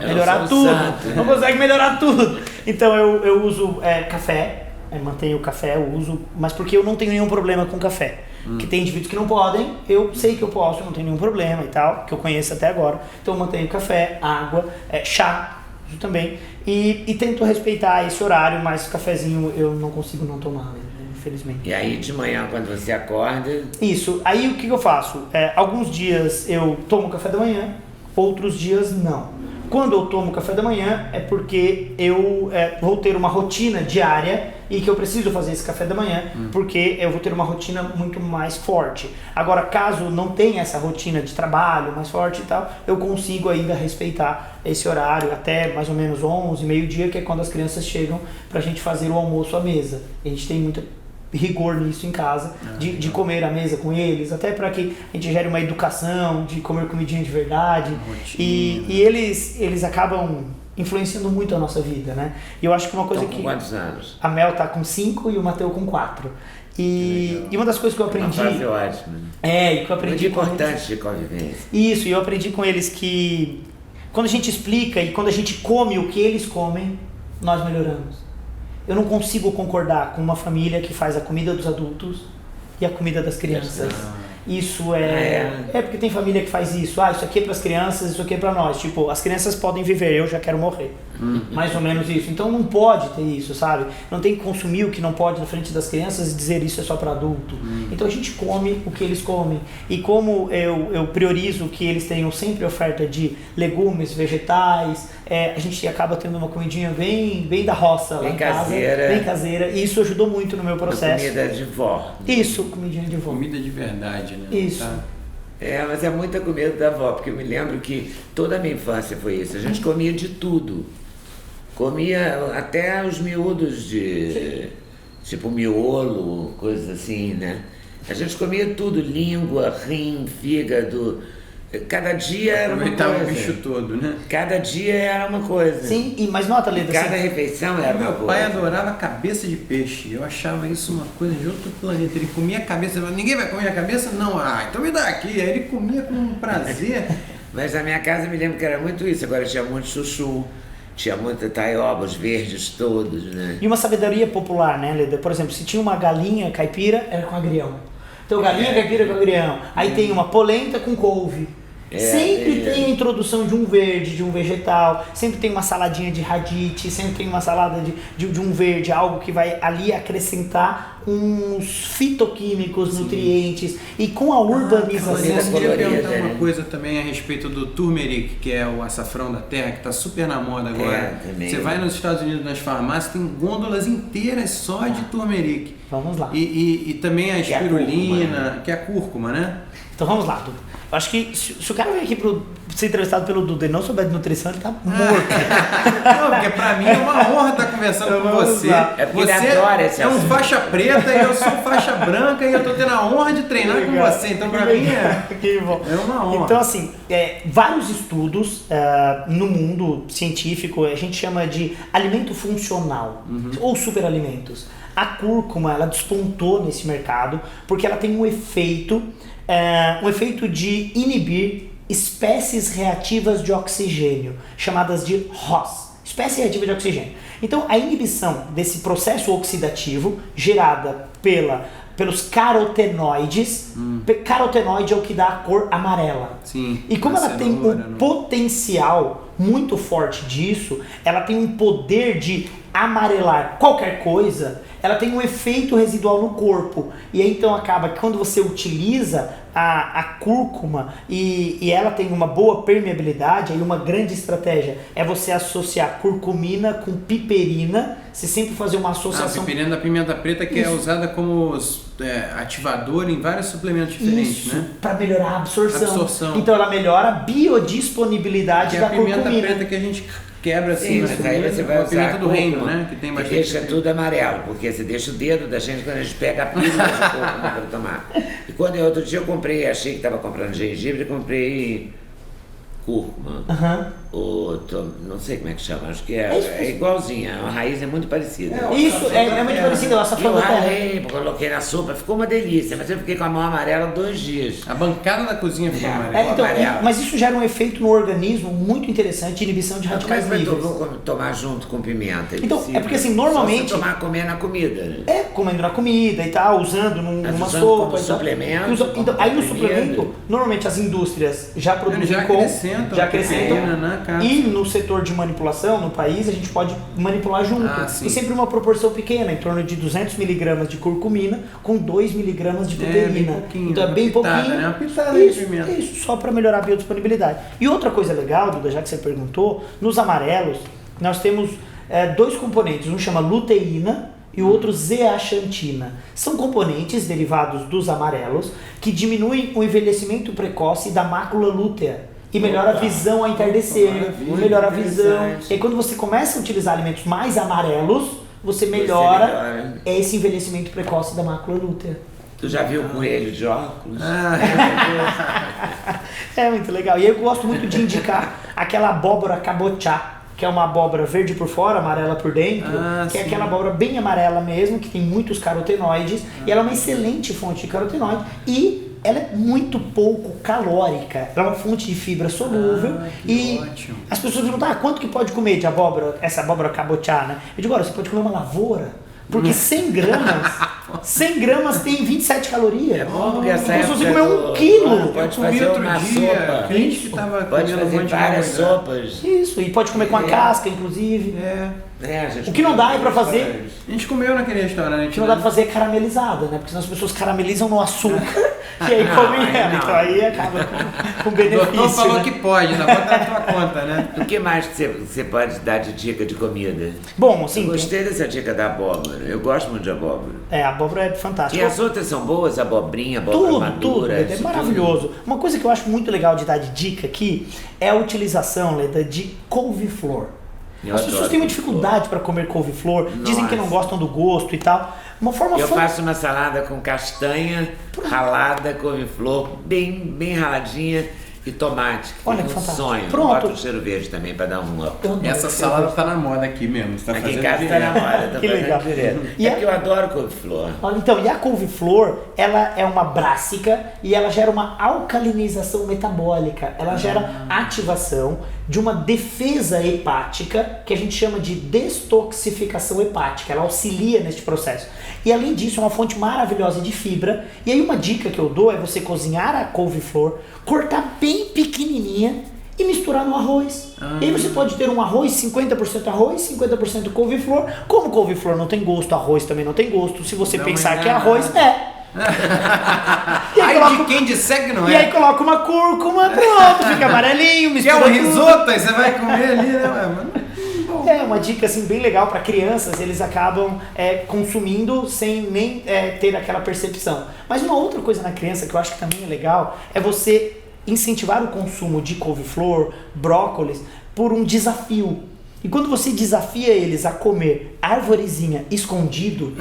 melhorar tudo, não consegue melhorar tudo. Então eu uso café, mantenho o café, eu uso, mas porque eu não tenho nenhum problema com café. Que tem indivíduos que não podem, eu sei que eu posso, não tenho nenhum problema e tal, que eu conheço até agora. Então eu mantenho café, água, chá também, e tento respeitar esse horário, mas cafezinho eu não consigo não tomar, né? Infelizmente. E aí de manhã, quando você acorda... Isso. Aí o que eu faço? Alguns dias eu tomo café da manhã, outros dias não. Quando eu tomo café da manhã é porque eu vou ter uma rotina diária e que eu preciso fazer esse café da manhã, porque eu vou ter uma rotina muito mais forte. Agora, caso não tenha essa rotina de trabalho mais forte e tal, eu consigo ainda respeitar esse horário até mais ou menos 11, meio-dia, que é quando as crianças chegam pra gente fazer o almoço à mesa. A gente tem muita rigor nisso em casa, de comer à mesa com eles, até para que a gente gere uma educação de comer comidinha de verdade, e eles acabam influenciando muito a nossa vida, né? E eu acho que uma coisa com quantos anos? A Mel tá com 5 e o Mateu com 4. E uma das coisas que eu aprendi... Uma fase ótima. E que eu aprendi muito importante de convivência. Isso, e eu aprendi com eles que quando a gente explica e quando a gente come o que eles comem, nós melhoramos. Eu não consigo concordar com uma família que faz a comida dos adultos e a comida das crianças. isso é porque tem família que faz isso. Isso aqui é para as crianças, isso aqui é para nós. Tipo, as crianças podem viver, eu já quero morrer. Mais ou menos isso. Então não pode ter isso, sabe? Não tem que consumir o que não pode na frente das crianças e dizer isso é só para adulto. Então a gente come o que eles comem. E como eu priorizo que eles tenham sempre oferta de legumes, vegetais, a gente acaba tendo uma comidinha bem da roça lá em casa. Bem caseira. E isso ajudou muito no meu processo. Comida de vó. Isso, comidinha de vó. Comida de verdade, né? Isso. Tá? Mas é muita comida da avó, porque eu me lembro que toda a minha infância foi isso. A gente comia de tudo. Comia até os miúdos de... tipo miolo, coisas assim, né? A gente comia tudo, língua, rim, fígado. Cada dia era uma coisa. Aproveitava o bicho todo, né? Cada dia era uma coisa. Sim, mas nota, Leda, Cada assim, refeição era uma Meu coisa. pai adorava cabeça de peixe. Eu achava isso uma coisa de outro planeta. Ele comia a cabeça. Eu falava, ninguém vai comer a cabeça? Não. Então me dá aqui. Aí ele comia com prazer. Mas na minha casa eu me lembro que era muito isso. Agora tinha muito chuchu, tinha muita taioba, os verdes todos, né? E uma sabedoria popular, né, Leda? Por exemplo, se tinha uma galinha caipira, era com agrião. Então, galinha caipira com agrião. Aí tem uma polenta com couve. Sempre tem a introdução de um verde, de um vegetal, sempre tem uma saladinha de radite, sempre tem uma salada de um verde, algo que vai ali acrescentar uns fitoquímicos, nutrientes. E com a urbanização... Eu queria perguntar né? uma coisa também a respeito do turmeric, que é o açafrão da terra, que está super na moda agora. Você vai nos Estados Unidos, nas farmácias, tem gôndolas inteiras só de turmeric. Vamos lá. E também a espirulina, que é a cúrcuma, né? Então vamos lá, Dudu. Eu acho que se o cara vem aqui ser entrevistado pelo Dudu e não souber de nutrição, ele tá morto. Não, porque pra mim é uma honra estar conversando com você. É porque você ele adora esse é um assunto. faixa preta e eu sou faixa branca e eu tô tendo a honra de treinar com você. Então pra mim Que bom. é uma honra. Então assim, vários estudos no mundo científico, a gente chama de alimento funcional ou superalimentos. A cúrcuma, ela despontou nesse mercado porque ela tem um efeito de inibir espécies reativas de oxigênio, chamadas de ROS, espécie reativa de oxigênio. Então, a inibição desse processo oxidativo gerada pelos carotenoides, carotenoide é o que dá a cor amarela. Sim, E como ela tem um potencial muito forte disso, ela tem um poder de amarelar qualquer coisa, ela tem um efeito residual no corpo. E aí então acaba que quando você utiliza a cúrcuma e ela tem uma boa permeabilidade, aí uma grande estratégia é você associar curcumina com piperina, você sempre fazer uma associação. A piperina da pimenta preta que é usada como ativador em vários suplementos diferentes, Isso, né? para melhorar a absorção. Então ela melhora a biodisponibilidade da curcumina. É a pimenta preta que a gente quebra assim, mas aí você vai a usar pimenta do a reino, cúrcuma, né? Que tem que bastante. deixa tudo amarelo, porque você deixa o dedo da gente quando a gente pega a pílula de cúrcuma para tomar. E quando outro dia eu comprei, achei que estava comprando gengibre, comprei cúrcuma. Não sei como é que chama, acho que é igualzinha, a raiz é muito parecida. Isso, é muito parecido, ela só Eu falou ralei, coloquei na sopa, ficou uma delícia, mas eu fiquei com a mão amarela 2 dias. A bancada da cozinha ficou amarela. Então, amarelo. mas isso gera um efeito no organismo muito interessante, inibição de radicais Mas livres. vou tomar junto com pimenta. Então, é porque assim, normalmente... Só se comer na comida, né? Comendo na comida e tal, usando numa usando sopa como e tal. suplemento, Então, aí no como suplemento, normalmente as indústrias já produzem Já acrescentam, né, cara? E no setor de manipulação, no país, a gente pode manipular junto. Sim. E sempre uma proporção pequena, em torno de 200 miligramas de curcumina com 2 miligramas de piperina. Então é bem pitada, pouquinho. né? Uma pitada de Isso, pimenta. isso, só para melhorar a biodisponibilidade. E outra coisa legal, Duda, já que você perguntou, nos amarelos, nós temos 2 componentes. Um chama luteína e o outro zeaxantina. São componentes derivados dos amarelos que diminuem o envelhecimento precoce da mácula lútea e melhora a visão ao entardecer, melhora a visão. E aí, quando você começa a utilizar alimentos mais amarelos, você melhora esse envelhecimento precoce da mácula lútea. Tu já viu o coelho de óculos? É muito legal. E eu gosto muito de indicar aquela abóbora cabochá, que é uma abóbora verde por fora, amarela por dentro, que é aquela abóbora bem amarela mesmo, que tem muitos carotenoides, e ela é uma excelente fonte de carotenoide, e ela é muito pouco calórica, ela é uma fonte de fibra solúvel, e ótimo. As pessoas perguntam, quanto que pode comer de abóbora, essa abóbora cabochá, né? Eu digo, olha, você pode comer uma lavoura Porque 100 gramas tem 27 calorias. É bom porque essa Então, se você época comer 1 quilo, pode comi fazer outro uma dia, sopa. cliente que tava Pode comendo um fazer monte de várias coisa. sopas. isso, e pode comer com a casca, inclusive. É. A gente O que não dá é pra fazer. A gente comeu naquele O restaurante. que não dá pra fazer é caramelizada, né? Porque senão as pessoas caramelizam no açúcar e aí comem aí ela. não. Então aí acaba com O benefício. doutor falou né? que pode, tá bota na tua conta, né? O que mais que você pode dar de dica de comida? Bom, assim, Eu gostei dessa dica da abóbora. Eu gosto muito de abóbora. a abóbora é E fantástica. as outras são boas? Abobrinha, abóbora Tudo, madura? é isso maravilhoso. Uma coisa que eu acho muito legal de dar de dica aqui é a utilização, Leda, de couve-flor. Eu As pessoas adoro têm uma couve-flor. dificuldade para comer couve-flor, dizem que não Nossa. gostam do gosto e tal. Uma forma Eu fan- faço uma salada com castanha ralada, couve-flor, bem raladinha e tomate. Olha fica que um fantástico. sonho. Pronto. Bota o cheiro verde também para dar um up. Eu adoro Essa esse salada gosto. tá na moda aqui mesmo. Você tá Aqui em fazendo casa tá na direto. moda, tô Que fazendo legal. direto. E É a- porque eu adoro couve-flor. Olha, então, e a couve-flor, ela é uma brássica e ela gera uma alcalinização metabólica. Ela gera ativação de uma defesa hepática, que a gente chama de destoxificação hepática. Ela auxilia neste processo. E além disso, é uma fonte maravilhosa de fibra. E aí uma dica que eu dou é você cozinhar a couve-flor, cortar bem pequenininha e misturar no arroz. E aí você pode ter um arroz, 50% arroz, 50% couve-flor. Como couve-flor não tem gosto, arroz também não tem gosto. Se você Dá uma pensar que é enganada. arroz, é. E aí, Ai, coloca, de quem disser que não e é. aí coloca uma cúrcuma, pronto, fica amarelinho, Que é mistura um tudo. risoto, aí você vai comer ali, né? Mano? É uma dica assim bem legal para crianças, eles acabam consumindo sem nem ter aquela percepção. Mas uma outra coisa na criança que eu acho que também é legal é você incentivar o consumo de couve-flor, brócolis, por um desafio. E quando você desafia eles a comer arvorezinha escondido,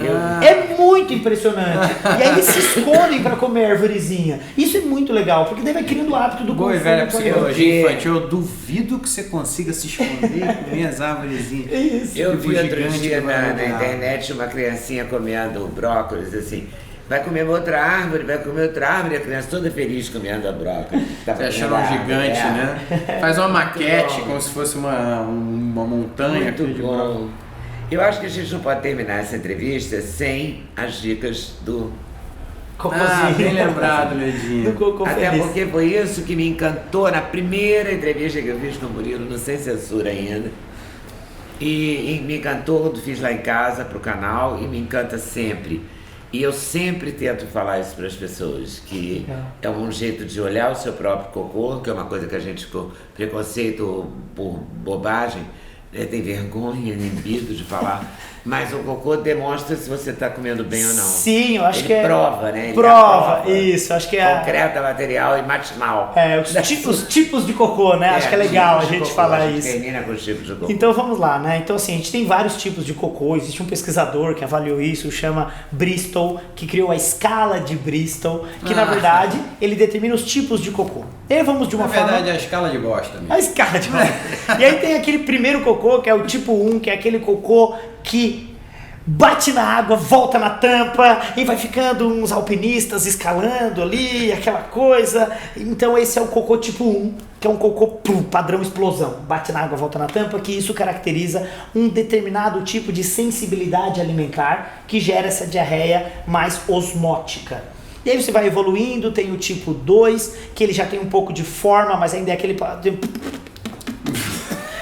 é muito impressionante. E aí eles se escondem para comer arvorezinha. Isso é muito legal, porque daí vai criando o hábito do Boa e consumo. velha pra psicologia Eu- infantil. Eu duvido que você consiga se esconder e comer as árvorezinhas. Isso. Eu Tipo vi outro gigante dia que vai na mudar. internet uma criancinha comendo brócolis, assim. Vai comer outra árvore, vai comer outra árvore, a criança toda feliz comendo a brócolis. Tá Você achando comendo a um árvore, gigante, é. né? Faz uma maquete bom. como se fosse uma montanha. Muito aqui de brócolis. bom. Eu acho que a gente não pode terminar essa entrevista sem as dicas do... Ah, bem lembrado, Ledinha. Do Cocô Até Feliz. porque foi isso que me encantou na primeira entrevista que eu fiz com o Murilo, não sem censura ainda. E me encantou quando fiz lá em casa pro canal e me encanta sempre. E eu sempre tento falar isso para as pessoas, que é um jeito de olhar o seu próprio cocô, que é uma coisa que a gente ficou preconceito por bobagem, né, tem vergonha, inibido de falar. Mas o cocô demonstra se você está comendo bem ou não. Sim, eu acho Ele que é. prova, né? Ele Prova, aprova. isso, acho que é. Concreta, material e matinal. Os tipos de cocô, né? Acho que é legal a tipos de gente cocô, falar a gente isso. termina com os tipos de cocô. Então vamos lá, né? Então assim, a gente tem vários tipos de cocô. Existe um pesquisador que avaliou isso, chama Bristol, que criou a escala de Bristol, que na verdade ele determina os tipos de cocô. E aí vamos de uma Na forma. verdade, é a escala de bosta mesmo. A escala de E aí tem aquele primeiro cocô, que é o tipo 1, que é aquele cocô que bate na água, volta na tampa e vai ficando uns alpinistas escalando ali, aquela coisa. Então esse é o cocô tipo 1, que é um cocô padrão explosão. Bate na água, volta na tampa, que isso caracteriza um determinado tipo de sensibilidade alimentar que gera essa diarreia mais osmótica. E aí você vai evoluindo, tem o tipo 2, que ele já tem um pouco de forma, mas ainda é aquele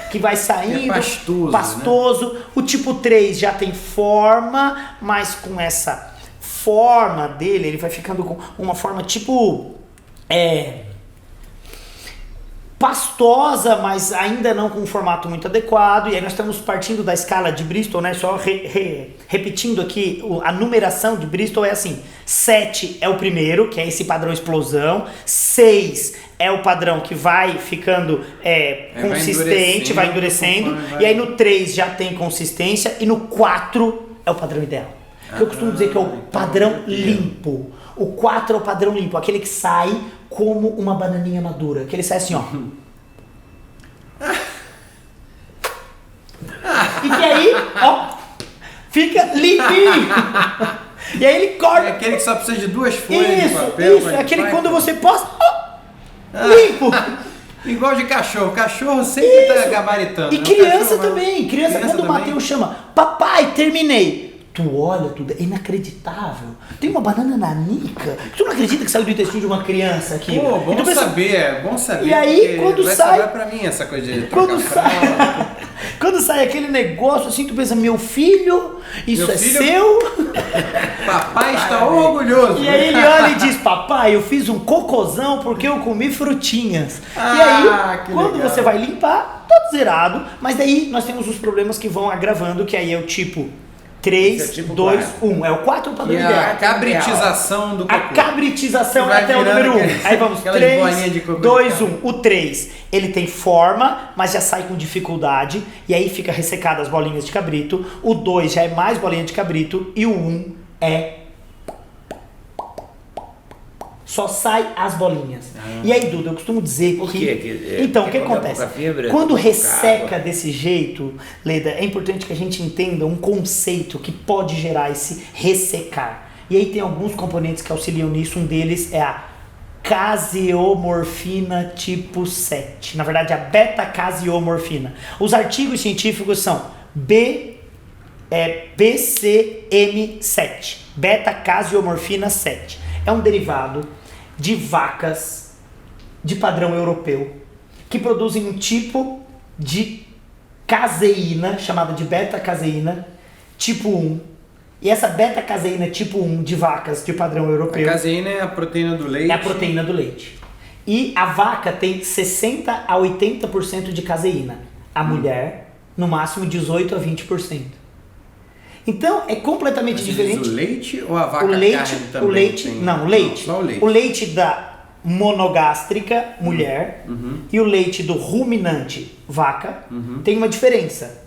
que vai saindo, É pastoso, né? O tipo 3 já tem forma, mas com essa forma dele, ele vai ficando com uma forma tipo pastosa, mas ainda não com um formato muito adequado. E aí nós estamos partindo da escala de Bristol, né? Só repetindo aqui, a numeração de Bristol é assim: 7 é o primeiro, que é esse padrão explosão. 6 é o padrão que vai ficando consistente, vai endurecendo. E aí no 3 já tem consistência. E no 4 é o padrão ideal. Que eu costumo dizer que é o padrão limpo. O 4 é o padrão limpo, aquele que sai como uma bananinha madura. Que ele sai assim, ó. E que aí, ó, fica limpinho. E aí ele corta. É aquele que só precisa de 2 folhas de papel. Isso, mas é aquele vai- que quando você posta, ó, limpo. Igual de cachorro. Cachorro sempre tá gabaritando. E né? O criança cachorro vai- também. Criança quando o também. Matheus chama, papai, terminei. tu olha tudo, é inacreditável. Tem uma banana nanica. Tu não acredita que saiu do intestino de uma criança aqui? Pô, bom pensa, saber, é bom saber. E aí, quando vai sai... pra mim essa coisa de trocar Quando sai aquele negócio assim, tu pensa, meu filho, isso meu é filho... seu? Papai está orgulhoso. E aí ele olha e diz, papai, eu fiz um cocôzão porque eu comi frutinhas. E aí, quando legal. você vai limpar, todo zerado, mas daí nós temos os problemas que vão agravando, que aí é o tipo 3, tipo 2, 4. 1. É o 4 o padrão E ideal. a cabritização do cocô. A cabritização Vai é até o virando número 1. aqueles- Aí vamos, aquelas 3, bolinhas de cocô 2, de 1. O 3, ele tem forma, mas já sai com dificuldade. E aí fica ressecado as bolinhas de cabrito. O 2 já é mais bolinha de cabrito. E o 1 é... Só sai as bolinhas. E aí, Duda, eu costumo dizer Por que... quê? Então, o Porque que quando é acontece? pouca fibra, Quando pouca resseca água. desse jeito, Leda, é importante que a gente entenda um conceito que pode gerar esse ressecar. E aí tem alguns componentes que auxiliam nisso. Um deles é a caseomorfina tipo 7. Na verdade, a beta-caseomorfina. Os artigos científicos são BCM7. Beta-caseomorfina 7. É um derivado de vacas de padrão europeu que produzem um tipo de caseína chamada de beta-caseína tipo 1. E essa beta-caseína tipo 1 de vacas de padrão A europeu caseína é a proteína do leite. é a proteína do leite. E a vaca tem 60 a 80% de caseína. A mulher, no máximo 18 a 20%. Então, é completamente Mas diferente. diz o leite ou a vaca O leite, carne também? o leite, tem? não, o leite. Não, só o leite. O leite da monogástrica, mulher, e o leite do ruminante, vaca, tem uma diferença.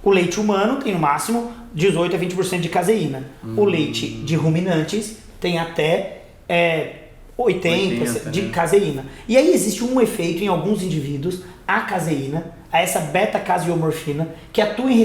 O leite humano tem no máximo 18 a 20% de caseína. O leite de ruminantes tem até 80% de né? caseína. E aí existe um efeito em alguns indivíduos, a caseína, a essa beta-caseomorfina, que atua em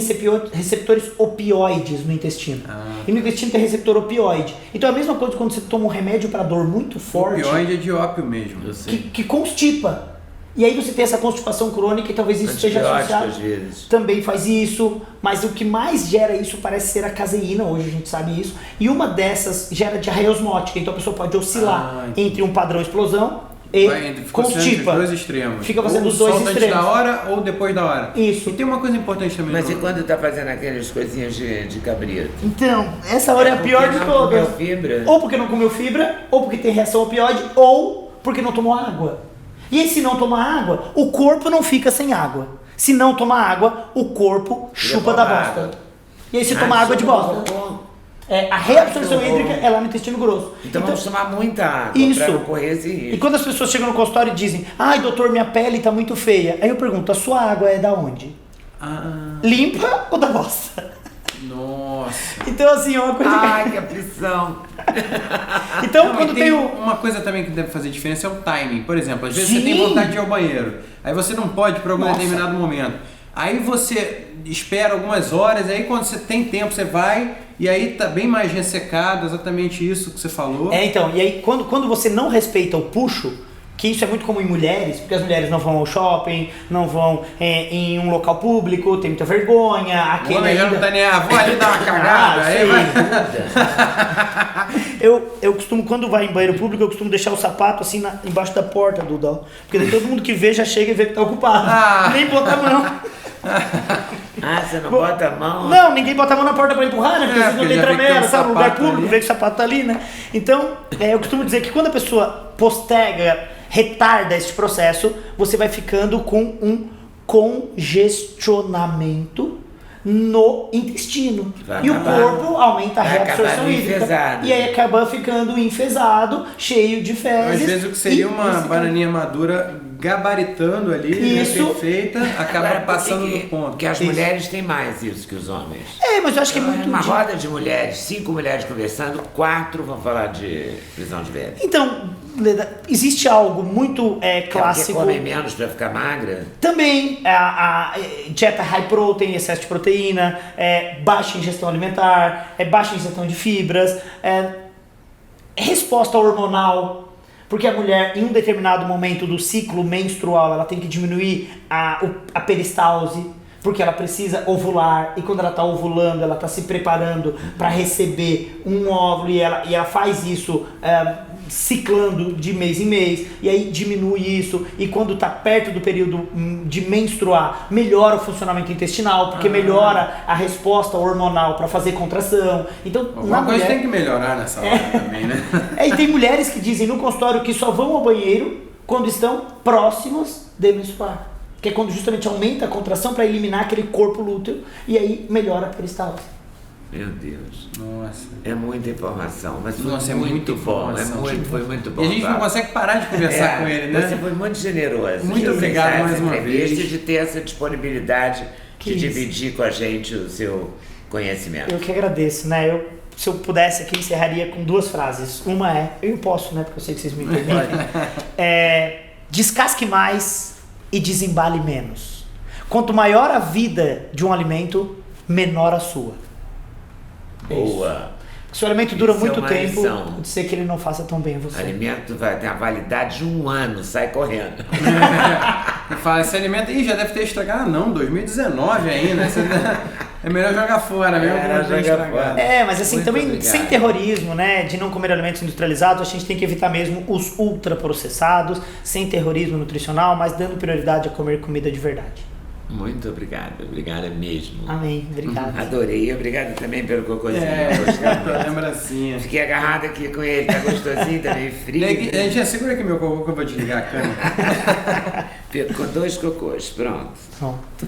receptores opioides no intestino. E no intestino tem receptor opioide. Então é a mesma coisa quando você toma um remédio para dor muito forte, Opioide é de ópio mesmo. Eu sei. que constipa. E aí você tem essa constipação crônica e talvez isso esteja Antibiótico, associado. às vezes. Também faz isso, mas o que mais gera isso parece ser a caseína, hoje a gente sabe isso. E uma dessas gera diarreia osmótica, então a pessoa pode oscilar entre um padrão explosão e Fica sendo constipa. os dois extremos. Fica fazendo ou os dois solta antes extremos. da hora ou depois da hora. Isso. E tem uma coisa importante também. Mas no- e quando tá fazendo aquelas coisinhas de cabrito? Então, essa hora é a porque pior de não todas. comeu fibra? Ou porque não comeu fibra, ou porque tem reação opioide, ou porque não tomou água. E aí, se não tomar água, o corpo não fica sem água. Se não tomar água, o corpo chupa da bosta. água. E aí, se tomar água de bosta. A reabsorção que horror. hídrica é lá no intestino grosso. Então vamos tomar muita água Isso. para não correr esse E risco. quando as pessoas chegam no consultório e dizem, ai doutor, minha pele tá muito feia. Aí eu pergunto, a sua água é da onde? Limpa ou da bosta? Nossa. Então assim, é uma coisa Ai, que aflição. Então Não, quando e tem o... uma coisa também que deve fazer diferença é o timing. Por exemplo, às vezes Sim. você tem vontade de ir ao banheiro, aí você não pode por algum Nossa. determinado momento. Aí você espera algumas horas, aí quando você tem tempo você vai e aí tá bem mais ressecado, exatamente isso que você falou. Então, e aí quando você não respeita o puxo, que isso é muito comum em mulheres, porque as mulheres não vão ao shopping, não vão em um local público, tem muita vergonha, O aquele homem já não tá nem, vou ali dar uma cagada, aí sei. vai. Eu costumo, quando vai em banheiro público, eu costumo deixar o sapato assim embaixo da porta, Duda. Porque daí todo mundo que vê já chega e vê que tá ocupado. Nem bota a mão. Ah, você não bota a mão? Não, ninguém bota a mão na porta pra empurrar, né? Porque às vezes não porque tem já vê que tem tramela, um sabe? No lugar sapato público, ali. vê que o sapato tá ali, né? Então, eu costumo dizer que quando a pessoa postega, retarda este processo, você vai ficando com um congestionamento no intestino. Vai E o acabar- corpo aumenta a vai reabsorção acabar hídrica. enfesado. E aí acaba ficando enfesado, cheio de fezes. Às vezes o que seria e uma esse- bananinha madura gabaritando ali, né, Isso. perfeita, acaba Agora, por passando que do ponto. Porque as Isso. mulheres têm mais isso que os homens. Mas eu acho que é muito... Uma roda de mulheres, 5 mulheres conversando, 4 vão falar de prisão de ventre. Então, Leda, existe algo muito clássico... É porque comem menos para ficar magra. Também a dieta high protein, excesso de proteína, baixa ingestão alimentar, baixa ingestão de fibras, resposta hormonal, porque a mulher em um determinado momento do ciclo menstrual ela tem que diminuir a peristalse, porque ela precisa ovular, e quando ela está ovulando, ela está se preparando para receber um óvulo, e ela faz isso ciclando de mês em mês, e aí diminui isso, e quando está perto do período de menstruar, melhora o funcionamento intestinal, porque melhora a resposta hormonal para fazer contração. Então, alguma coisa tem que melhorar nessa hora também, né? E tem mulheres que dizem no consultório que só vão ao banheiro quando estão próximas de menstruar, que é quando justamente aumenta a contração para eliminar aquele corpo lúteo, e aí melhora a peristalse. Meu Deus. Nossa. É muita informação, mas foi Nossa, muito bom. informação. Foi muito bom. E a gente não consegue parar de conversar com ele, né? Você foi muito generoso. Muito obrigado mais uma vez. De ter essa disponibilidade Que de isso. dividir com a gente o seu conhecimento. Eu que agradeço, né? Se eu pudesse aqui, encerraria com 2 frases. Uma é, eu posso, né? Porque eu sei que vocês me permitem. Descasque mais e desembale menos. Quanto maior a vida de um alimento, menor a sua. Boa. Se o alimento dura Isso muito é uma tempo, lição. pode ser que ele não faça tão bem a O você. alimento vai ter a validade de 1 ano, sai correndo. E fala, esse alimento já deve ter estragado. Ah, não, 2019 ainda. É melhor jogar fora mesmo. que não tem jogar estragado. fora. Mas assim, Muito também obrigado. sem terrorismo, né? De não comer alimentos industrializados, a gente tem que evitar mesmo os ultraprocessados, sem terrorismo nutricional, mas dando prioridade a comer comida de verdade. Muito obrigado, obrigada mesmo. Amém. Obrigado. Adorei, obrigado também pelo cocôzinho. Lembrancinha. Fiquei agarrado aqui com ele, tá gostosinho, tá meio frio. Já segura aqui meu cocô que eu vou desligar a câmera. Com 2 cocôs, pronto. Pronto.